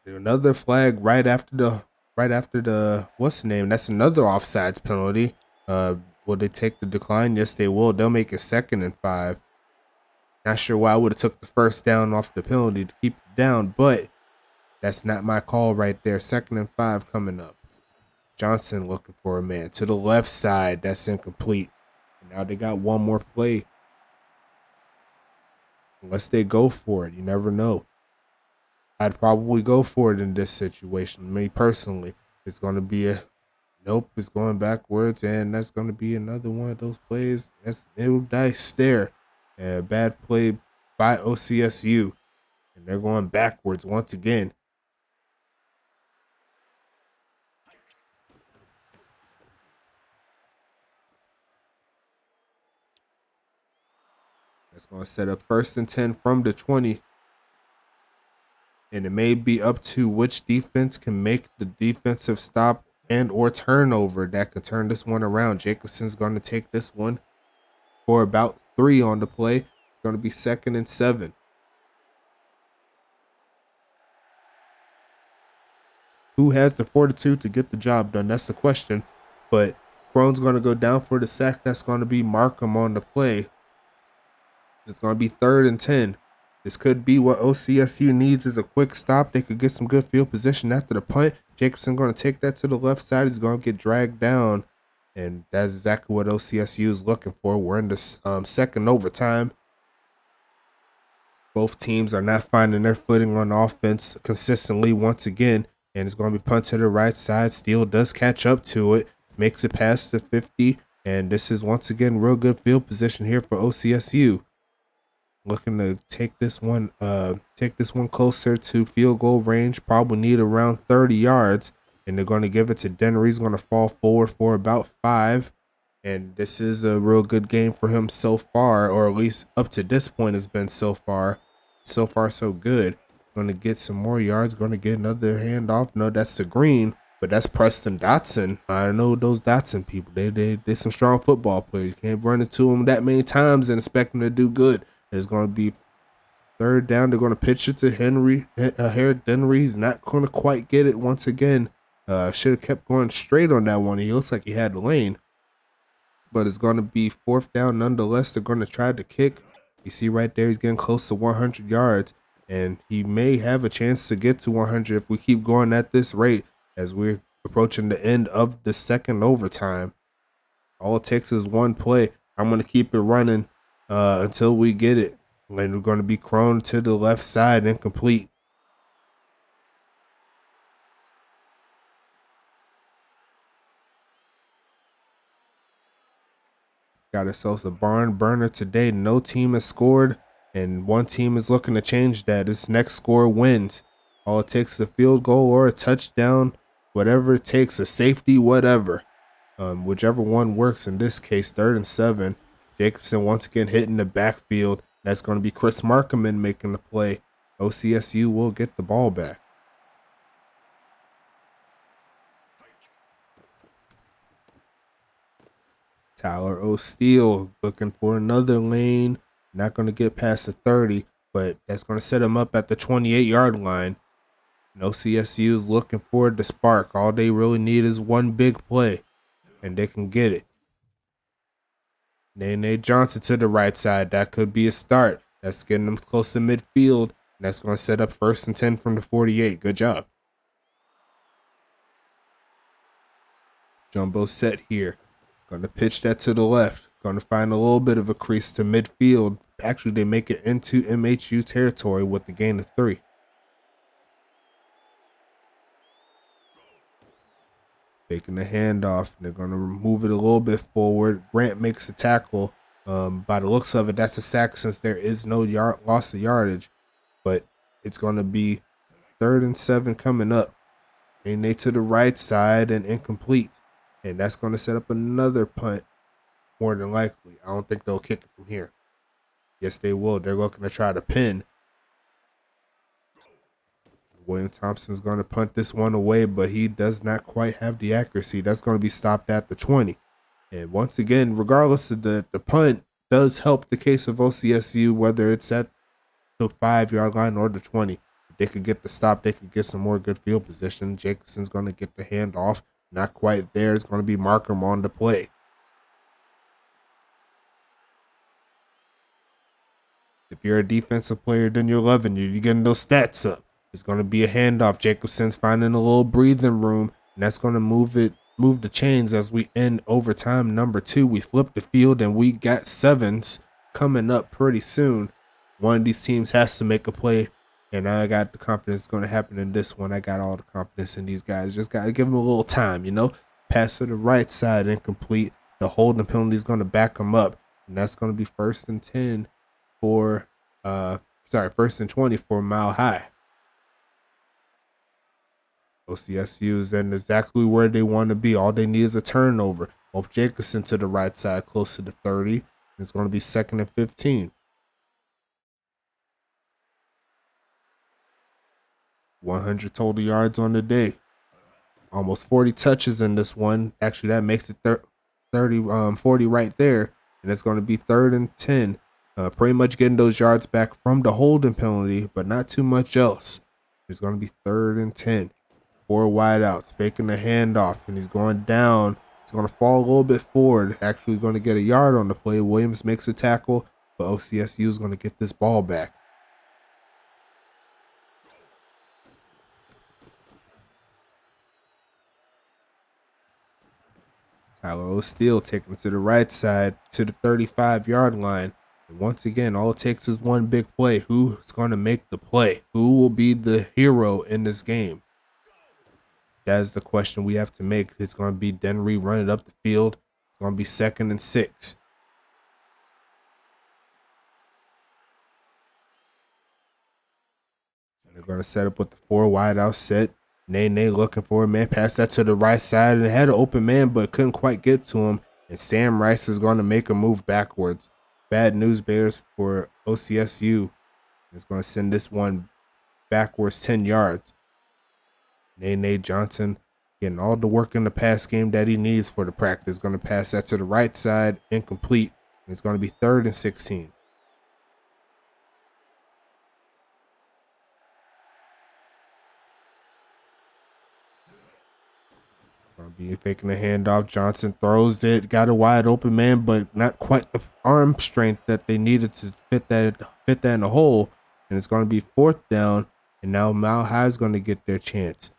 Another flag right after the what's the name? That's another offsides penalty. Will they take the decline? Yes, they will. They'll make it 2nd and 5. Not sure why I would have took the first down off the penalty to keep it down, but that's not my call right there. 2nd and 5 coming up. Johnson looking for a man to the left side. That's incomplete. And now they got one more play. Unless they go for it, you never know. I'd probably go for it in this situation. Me personally, it's going to be a nope. It's going backwards, and that's going to be another one of those plays. That's it'll dice there. Bad play by OCSU, and they're going backwards once again. That's going to set up 1st and 10 from the 20. And it may be up to which defense can make the defensive stop and or turnover that could turn this one around. Jacobson's going to take this one for about 3 on the play. It's going to be 2nd and 7. Who has the fortitude to get the job done? That's the question. But Crone's going to go down for the sack. That's going to be Markham on the play. It's going to be 3rd and 10. This could be what OCSU needs is a quick stop. They could get some good field position after the punt. Jacobson going to take that to the left side. He's going to get dragged down. And that's exactly what OCSU is looking for. We're in the 2nd overtime. Both teams are not finding their footing on offense consistently once again. And it's going to be punt to the right side. Steele does catch up to it. Makes it past the 50. And this is once again real good field position here for OCSU. Looking to take this one closer to field goal range. Probably need around 30 yards. And they're going to give it to Dennery. He's going to fall forward for about 5. And this is a real good game for him so far, or at least up to this point has been so far. So far, so good. Going to get some more yards. Going to get another handoff. No, that's the green, but that's Preston Dotson. I know those Dotson people. They're some strong football players. You can't run into them that many times and expect them to do good. It's going to be 3rd down. They're going to pitch it to Herrick Dennery. He's not going to quite get it once again. Should have kept going straight on that one. He looks like he had the lane. But it's going to be 4th down nonetheless. They're going to try to kick. You see right there, he's getting close to 100 yards. And he may have a chance to get to 100 if we keep going at this rate as we're approaching the end of the 2nd overtime. All it takes is one play. I'm going to keep it running until we get it. And we're going to be Crone to the left side, incomplete. Got ourselves a barn burner today. No team has scored, and one team is looking to change that. This next score wins. All it takes is a field goal or a touchdown, whatever it takes, a safety, whatever. Whichever one works in this case, 3rd and 7. Jacobson once again hitting the backfield. That's going to be Chris Markham making the play. OCSU will get the ball back. Tyler O'Steele looking for another lane. Not going to get past the 30, but that's going to set him up at the 28-yard line. And OCSU is looking for the spark. All they really need is one big play, and they can get it. Nene Johnson to the right side. That could be a start. That's getting them close to midfield, and that's going to set up 1st and 10 from the 48. Good job. Jumbo set here. Going to pitch that to the left. Going to find a little bit of a crease to midfield. Actually, they make it into MHU territory with the gain of 3. Taking the handoff. They're going to move it a little bit forward. Grant makes a tackle. By the looks of it, that's a sack since there is no loss of yardage. But it's going to be 3rd and 7 coming up. And they to the right side and incomplete. And that's going to set up another punt, more than likely. I don't think they'll kick it from here. Yes, they will. They're looking to try to pin. William Thompson's going to punt this one away, but he does not quite have the accuracy. That's going to be stopped at the 20. And once again, regardless of the punt does help the case of OCSU, whether it's at the 5-yard line or the 20. If they could get the stop, they could get some more good field position. Jacobson's going to get the handoff. Not quite there. It's going to be Markham on the play. If you're a defensive player, then you're loving you. You're getting those stats up. It's going to be a handoff. Jacobson's finding a little breathing room, and that's going to move the chains as we end overtime number 2. We flip the field, and we got 7s coming up pretty soon. One of these teams has to make a play, and I got the confidence it's going to happen in this one. I got all the confidence in these guys. Just got to give them a little time, Pass to the right side, incomplete. The holding penalty is going to back them up, and that's going to be 1st and 10 for, 1st and 20 for Mile High. OCSU is in exactly where they want to be. All they need is a turnover. Both Jacobson to the right side, close to the 30. It's going to be 2nd and 15. 100 total yards on the day. Almost 40 touches in this one. Actually, that makes it 40 right there. And it's going to be 3rd and 10. Pretty much getting those yards back from the holding penalty, but not too much else. It's going to be 3rd and 10. 4 wideouts, faking the handoff, and he's going down. He's going to fall a little bit forward. Actually going to get a yard on the play. Williams makes a tackle, but OCSU is going to get this ball back. Tyler O'Steele taking it to the right side to the 35-yard line. And once again, all it takes is one big play. Who's going to make the play? Who will be the hero in this game? That is the question we have to make. It's going to be Denry running up the field. It's going to be 2nd and 6. And they're going to set up with the 4 wideout set. Nene looking for a man. Pass that to the right side. And had an open man, but couldn't quite get to him. And Sam Rice is going to make a move backwards. Bad news bears for OCSU. It's going to send this one backwards 10 yards. Nene Johnson getting all the work in the pass game that he needs for the practice. Going to pass that to the right side, incomplete. And it's going to be 3rd and 16. It's going to be faking the handoff. Johnson throws it, got a wide open man, but not quite the arm strength that they needed to fit that in the hole. And it's going to be 4th down, and now Mile High is going to get their chance.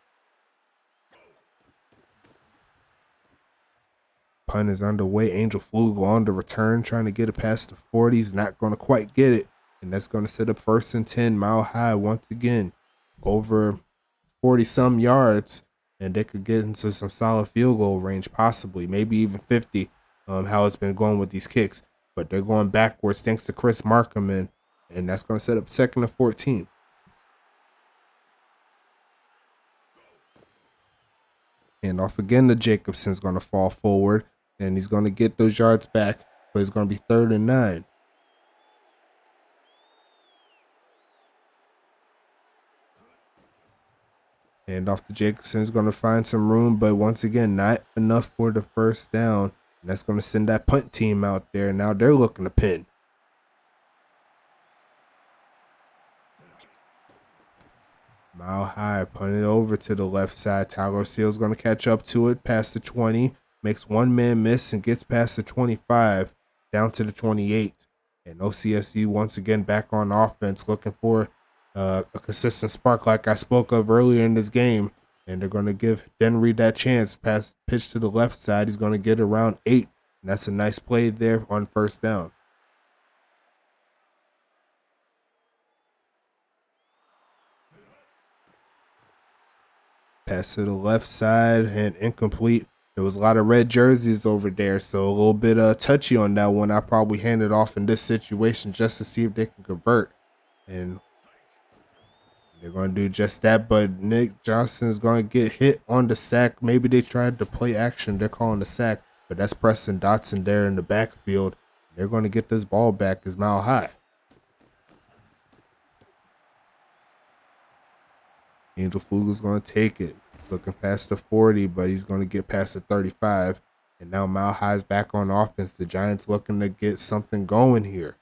Punt is underway. Angel Flugel on the return, trying to get it past the 40. He's not going to quite get it. And that's going to set up 1st and 10. Mile High once again. Over 40-some yards. And they could get into some solid field goal range, possibly. Maybe even 50, how it's been going with these kicks. But they're going backwards thanks to Chris Markham. And that's going to set up 2nd and 14. And off again to Jacobson's going to fall forward. And he's going to get those yards back, but it's going to be 3rd and 9. And off to Jacobson's going to find some room, but once again, not enough for the 1st down. And that's going to send that punt team out there. Now they're looking to pin. Mile High punted over to the left side. Tyler Seal's going to catch up to it past the 20. Makes one man miss and gets past the 25 down to the 28. And OCSU once again back on offense, looking for a consistent spark like I spoke of earlier in this game. And they're going to give Denry that chance. Pass pitch to the left side. He's going to get around 8. And that's a nice play there on first down. Pass to the left side and incomplete. There was a lot of red jerseys over there, so a little bit touchy on that one. I probably hand it off in this situation just to see if they can convert. And they're going to do just that, but Nick Johnson is going to get hit on the sack. Maybe they tried to play action. They're calling the sack, but that's Preston Dotson there in the backfield. They're going to get this ball back as Mile High. Angel Fugel's going to take it. Looking past the 40, but he's going to get past the 35. And now Mile High's back on offense. The Giants looking to get something going here.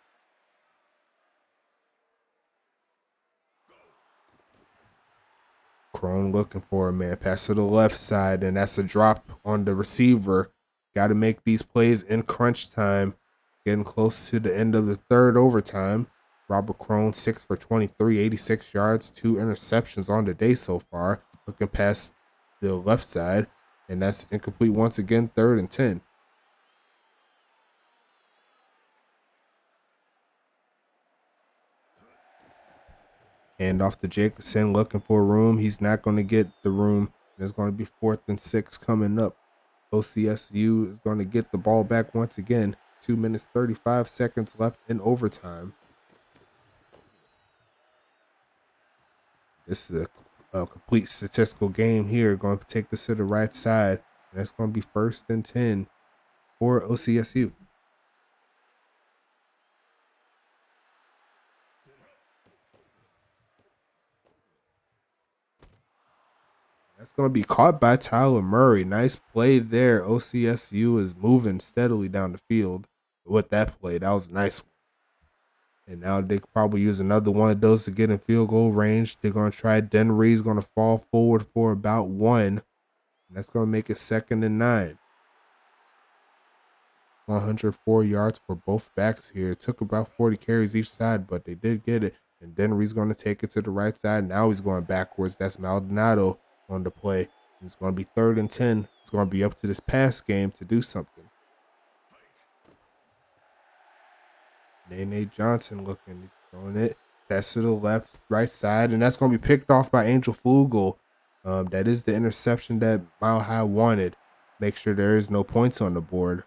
Crone looking for a man. Pass to the left side, and that's a drop on the receiver. Got to make these plays in crunch time. Getting close to the end of the third overtime. Robert Crone, 6 for 23, 86 yards, 2 interceptions on the day so far. Looking past the left side, and that's incomplete once again, 3rd and 10. Hand off to Jacobson, looking for room. He's not going to get the room. There's going to be 4th and 6 coming up. OCSU is going to get the ball back once again. 2 minutes, 35 seconds left in overtime. This is a complete statistical game here. Going to take this to the right side. And that's going to be 1st and 10 for OCSU. That's going to be caught by Tyler Murray. Nice play there. OCSU is moving steadily down the field with that play. That was a nice one. And now they could probably use another one of those to get in field goal range. They're going to try Denry's going to fall forward for about 1. And that's going to make it 2nd and 9. 104 yards for both backs here. It took about 40 carries each side, but they did get it. And Denry's going to take it to the right side. Now he's going backwards. That's Maldonado on the play. It's going to be 3rd and 10. It's going to be up to this pass game to do something. Nene Johnson looking. He's throwing it. That's to the right side, and that's going to be picked off by Angel Fugel. That is the interception that Mile High wanted. Make sure there is no points on the board.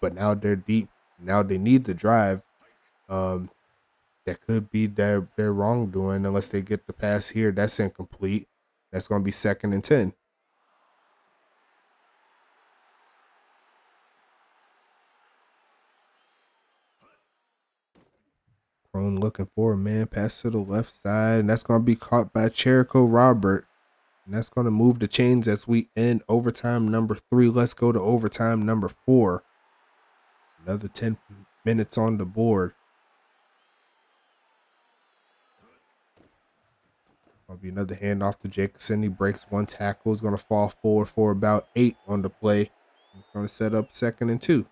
But now they're deep. Now they need the drive. That could be their wrongdoing unless they get the pass here. That's incomplete. That's going to be 2nd and 10. Crone looking for a man. Pass to the left side. And that's going to be caught by Cherico Robert. And that's going to move the chains as we end overtime number 3. Let's go to overtime number 4. Another 10 minutes on the board. There'll be another handoff to Jacobson. He breaks 1 tackle. He's going to fall forward for about 8 on the play. He's going to set up 2nd and 2.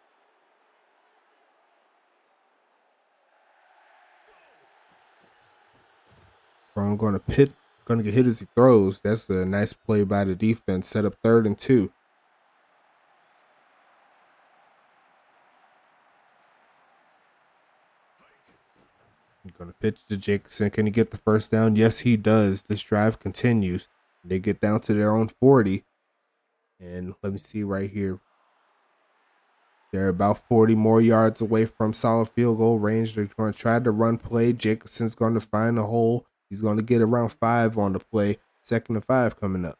Crone going to get hit as he throws. That's a nice play by the defense. Set up 3rd and 2. He's going to pitch to Jacobson. Can he get the first down? Yes, he does. This drive continues. They get down to their own 40. And let me see right here. They're about 40 more yards away from solid field goal range. They're going to try to run play. Jacobson's going to find a hole. He's going to get around 5 on the play. 2nd and 5 coming up.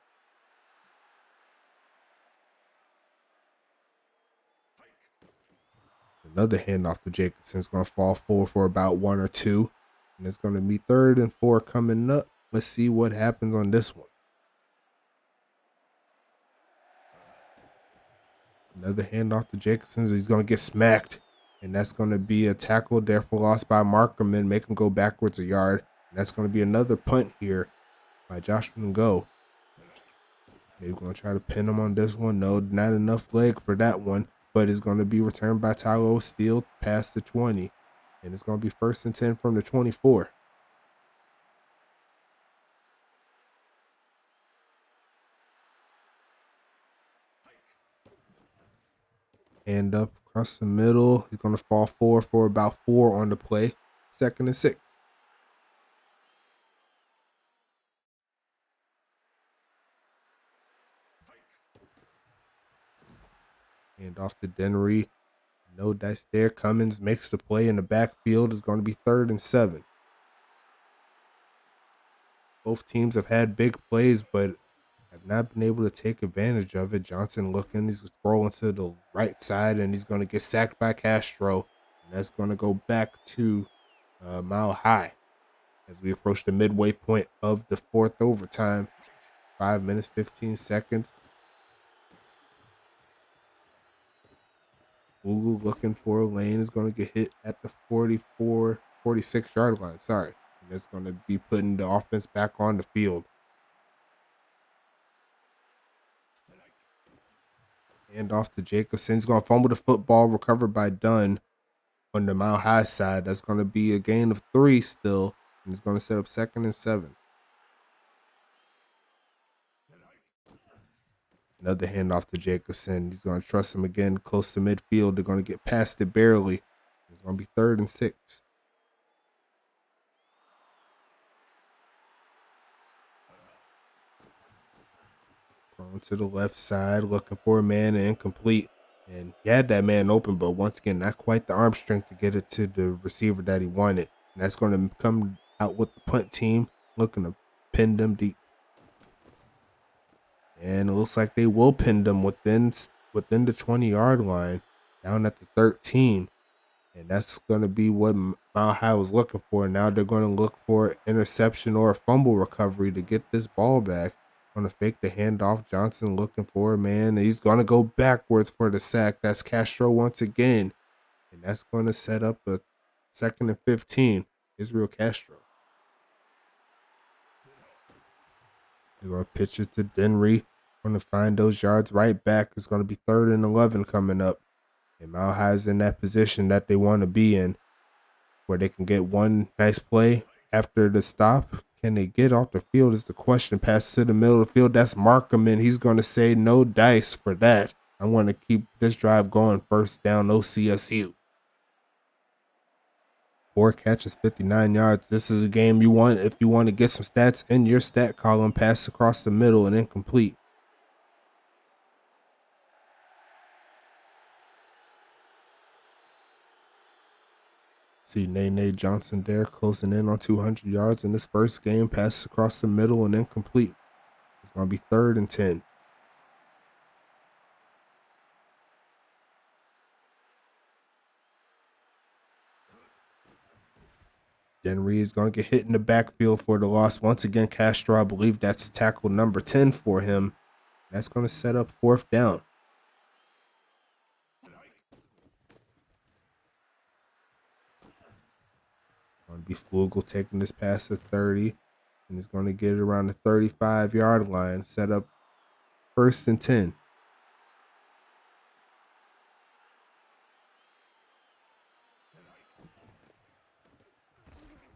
Another handoff to Jacobson is going to fall forward for about 1 or 2. And it's going to be 3rd and 4 coming up. Let's see what happens on this one. Another handoff to Jacobson. He's going to get smacked. And that's going to be a tackle there for loss by Markerman. Make him go backwards a yard. And that's going to be another punt here. by Joshua and go. Maybe going to try to pin him on this one. No, not enough leg for that one, but it's going to be returned by Tyler Steele past the 20. And it's going to be 1st and 10 from the 24. Hand up across the middle. He's going to fall forward for about 4 on the play. 2nd and 6. Hand off to Dennery. No dice there. Cummins makes the play in the backfield. It's going to be 3rd and 7. Both teams have had big plays, but have not been able to take advantage of it. Johnson looking. He's throwing to the right side, and he's going to get sacked by Castro. And that's going to go back to Mile High as we approach the midway point of the 4th overtime. 5 minutes, 15 seconds. Google looking for a lane is going to get hit at the 46 yard line. Sorry. And that's going to be putting the offense back on the field. Hand off to Jacobson. He's going to fumble the football, recovered by Dunn on the Mile High side. That's going to be a gain of 3 still. And he's going to set up 2nd and 7. Another handoff to Jacobson. He's going to trust him again close to midfield. They're going to get past it barely. It's going to be 3rd and 6. Going to the left side, looking for a man and incomplete. And he had that man open, but once again, not quite the arm strength to get it to the receiver that he wanted. And that's going to come out with the punt team, looking to pin them deep. And it looks like they will pin them within the 20-yard line, down at the 13. And that's going to be what Mile High was looking for. Now they're going to look for interception or a fumble recovery to get this ball back. Going to fake the handoff. Johnson looking for a man. He's going to go backwards for the sack. That's Castro once again. And that's going to set up a 2nd and 15. Israel Castro. They're going to pitch it to Denry. Going to find those yards right back. It's going to be 3rd and 11 coming up. And Mile High is in that position that they want to be in, where they can get one nice play after the stop. Can they get off the field is the question. Pass to the middle of the field. That's Markham, and he's going to say no dice for that. I want to keep this drive going. 1st down, OCSU. 4 catches, 59 yards. This is a game you want if you want to get some stats in your stat column. Pass across the middle and incomplete. See Nene Johnson there closing in on 200 yards in this first game. Passes across the middle and incomplete. It's going to be 3rd and 10. Denry is going to get hit in the backfield for the loss. Once again, Castro, I believe that's tackle number 10 for him. That's going to set up 4th down. Going to be Flugel taking this pass to 30. And he's going to get it around the 35-yard line. Set up 1st and 10.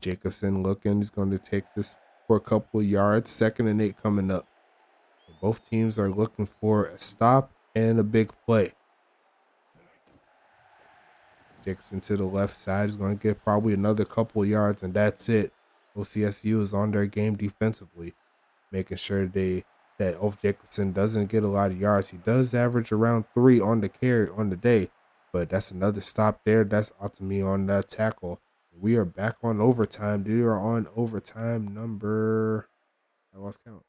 Jacobson looking. He's going to take this for a couple of yards. 2nd and 8 coming up. And both teams are looking for a stop and a big play. Jacobson to the left side is going to get probably another couple of yards, and that's it. OCSU is on their game defensively, making sure that Ulf Jacobson doesn't get a lot of yards. He does average around 3 on the carry on the day, but that's another stop there. That's ultimately on that tackle. We are back on overtime. They are on overtime number. I lost count.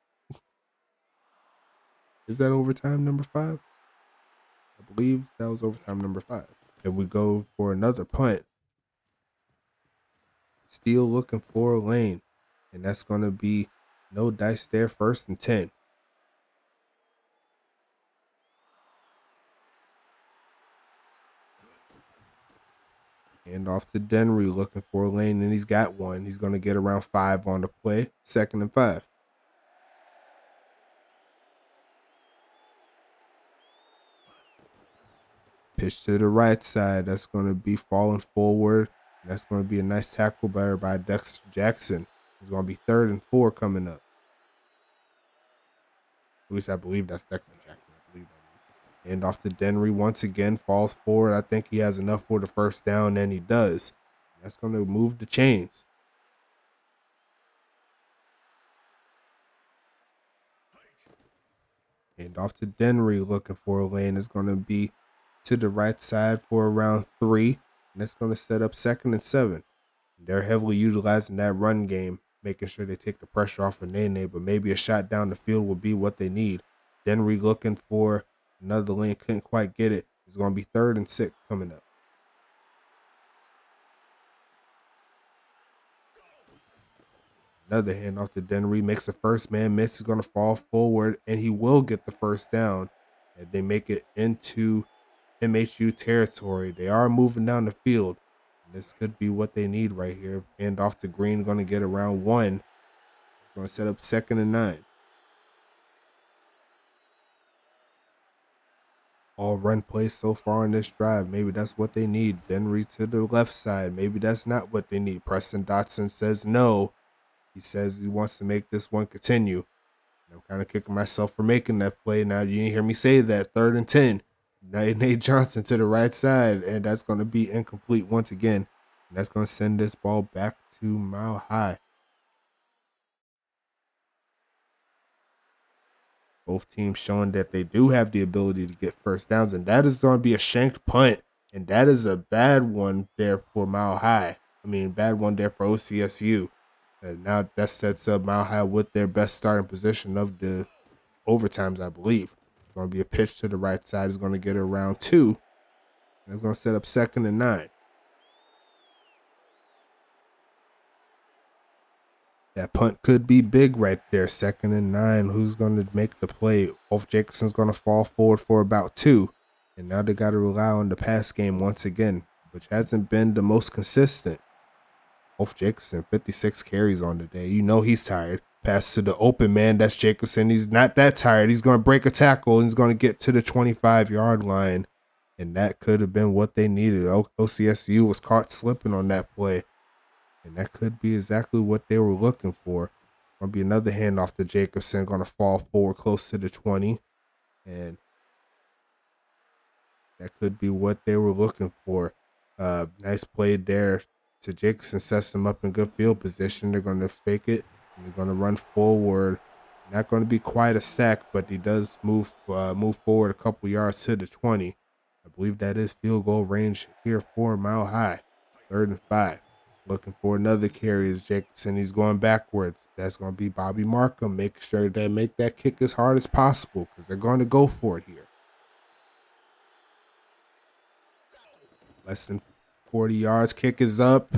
Is that overtime number 5? I believe that was overtime number 5. And we go for another punt. Still looking for a lane. And that's going to be no dice there. 1st and 10. Hand off to Denry looking for a lane, and he's got one. He's going to get around 5 on the play. 2nd and 5. Pitch to the right side. That's going to be falling forward. That's going to be a nice tackle by Dexter Jackson. It's going to be 3rd and 4 coming up. At least I believe that's Dexter Jackson. I believe that is. Hand off to Denry once again. Falls forward. I think he has enough for the first down, and he does. That's going to move the chains. Hand off to Denry, looking for a lane. It's going to be to the right side for around 3. And that's going to set up 2nd and 7. They're heavily utilizing that run game, making sure they take the pressure off of Nene, but maybe a shot down the field will be what they need. Denry looking for another lane, couldn't quite get it. It's going to be 3rd and 6 coming up. Another handoff to Denry, makes the first man miss. He's going to fall forward, and he will get the first down. And they make it into MHU territory. They are moving down the field. This could be what they need right here. Hand off to Green, going to get around 1. Going to set up 2nd and 9. All run plays so far in this drive. Maybe that's what they need. Denry to the left side. Maybe that's not what they need. Preston Dotson says no. He says he wants to make this one continue. And I'm kind of kicking myself for making that play. Now you didn't hear me say that. 3rd and 10. Nate Johnson to the right side. And that's going to be incomplete once again. And that's going to send this ball back to Mile High. Both teams showing that they do have the ability to get first downs, and that is going to be a shanked punt, and that is a bad one there for Mile High. I mean, bad one there for OCSU. And now that sets up Mile High with their best starting position of the overtimes, I believe. It's going to be a pitch to the right side. It's going to get around 2. And it's going to set up 2nd and 9. That punt could be big right there. 2nd and 9. Who's going to make the play? Ulf Jacobson's going to fall forward for about 2. And now they got to rely on the pass game once again, which hasn't been the most consistent. Ulf Jacobson, 56 carries on the day. You know he's tired. Pass to the open man. That's Jacobson. He's not that tired. He's going to break a tackle, and he's going to get to the 25-yard line. And that could have been what they needed. OCSU was caught slipping on that play. And that could be exactly what they were looking for. Going to be another handoff to Jacobson. Going to fall forward close to the 20. And that could be what they were looking for. Nice play there to Jacobson. Sets them up in good field position. They're going to fake it. And they're going to run forward. Not going to be quite a sack, but he does move forward a couple yards to the 20. I believe that is field goal range here for Mile High. 3rd and 5. Looking for another carry is Jacobson. He's going backwards. That's going to be Bobby Markham, making sure they make that kick as hard as possible because they're going to go for it here. Less than 40 yards. Kick is up,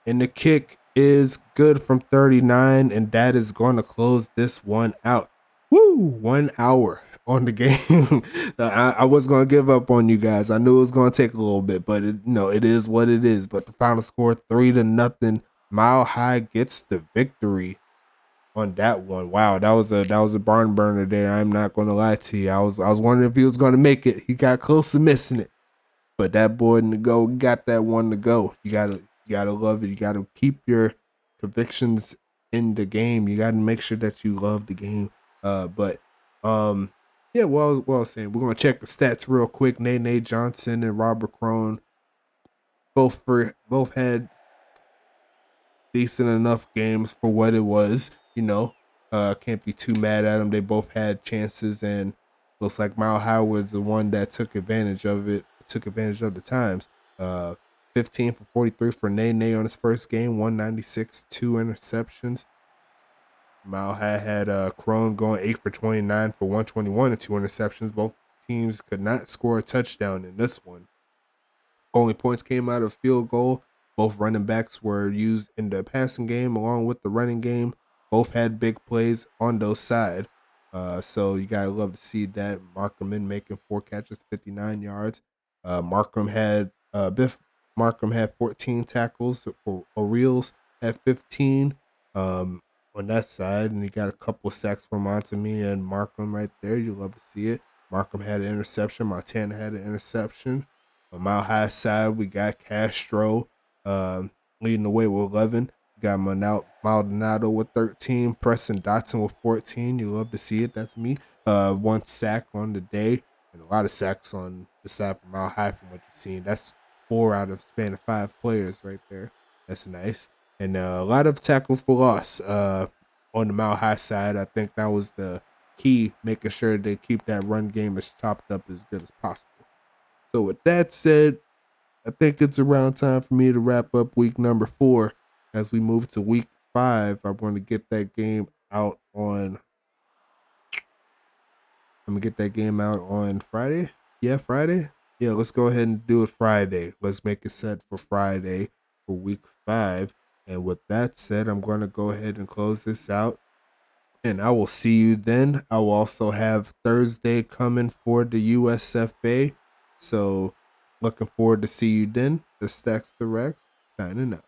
and the kick is good from 39, and that is going to close this one out. Woo! 1 hour on the game. I was going to give up on you guys. I knew it was going to take a little bit, but it is what it is. But the final score, 3-0. Mile High gets the victory on that one. Wow, that was a barn burner there. I'm not going to lie to you. I was wondering if he was going to make it. He got close to missing it, but that boy in the go got that one to go. You gotta love it. You gotta keep your convictions in the game. You gotta make sure that you love the game. Yeah, well, I was saying, we're going to check the stats real quick. Nene Johnson and Robert Crone both had decent enough games for what it was. Can't be too mad at them. They both had chances, and looks like Mile High was the one that took advantage of it, took advantage of the times. 15 for 43 for Nene on his first game, 196, 2 interceptions. Mile High had Crone going 8 for 29 for 121 and 2 interceptions. Both teams could not score a touchdown in this one. Only points came out of field goal. Both running backs were used in the passing game along with the running game. Both had big plays on those sides. So you gotta love to see that. Markham making 4 catches, 59 yards. Markham had 14 tackles. For O'Reilly's had 15. On that side, and he got a couple sacks from Montemy and Markham right there. You love to see it. Markham had an interception. Montana had an interception. On Mile High side, we got Castro leading the way with 11. We got Maldonado with 13. Preston Dotson with 14. You love to see it. That's me. 1 sack on the day. And a lot of sacks on the side from Mile High from what you've seen. That's 4 out of span of 5 players right there. That's nice. And a lot of tackles for loss on the Mile High side. I think that was the key, making sure they keep that run game as chopped up as good as possible. So with that said, I think it's around time for me to wrap up week number 4. As we move to week 5, I want to get that game out on. I'm gonna get that game out on Friday. Yeah, Friday. Yeah, let's go ahead and do it Friday. Let's make it set for Friday for week 5. And with that said, I'm going to go ahead and close this out. And I will see you then. I will also have Thursday coming for the USFA. So looking forward to see you then. The Stacks the Rex signing out.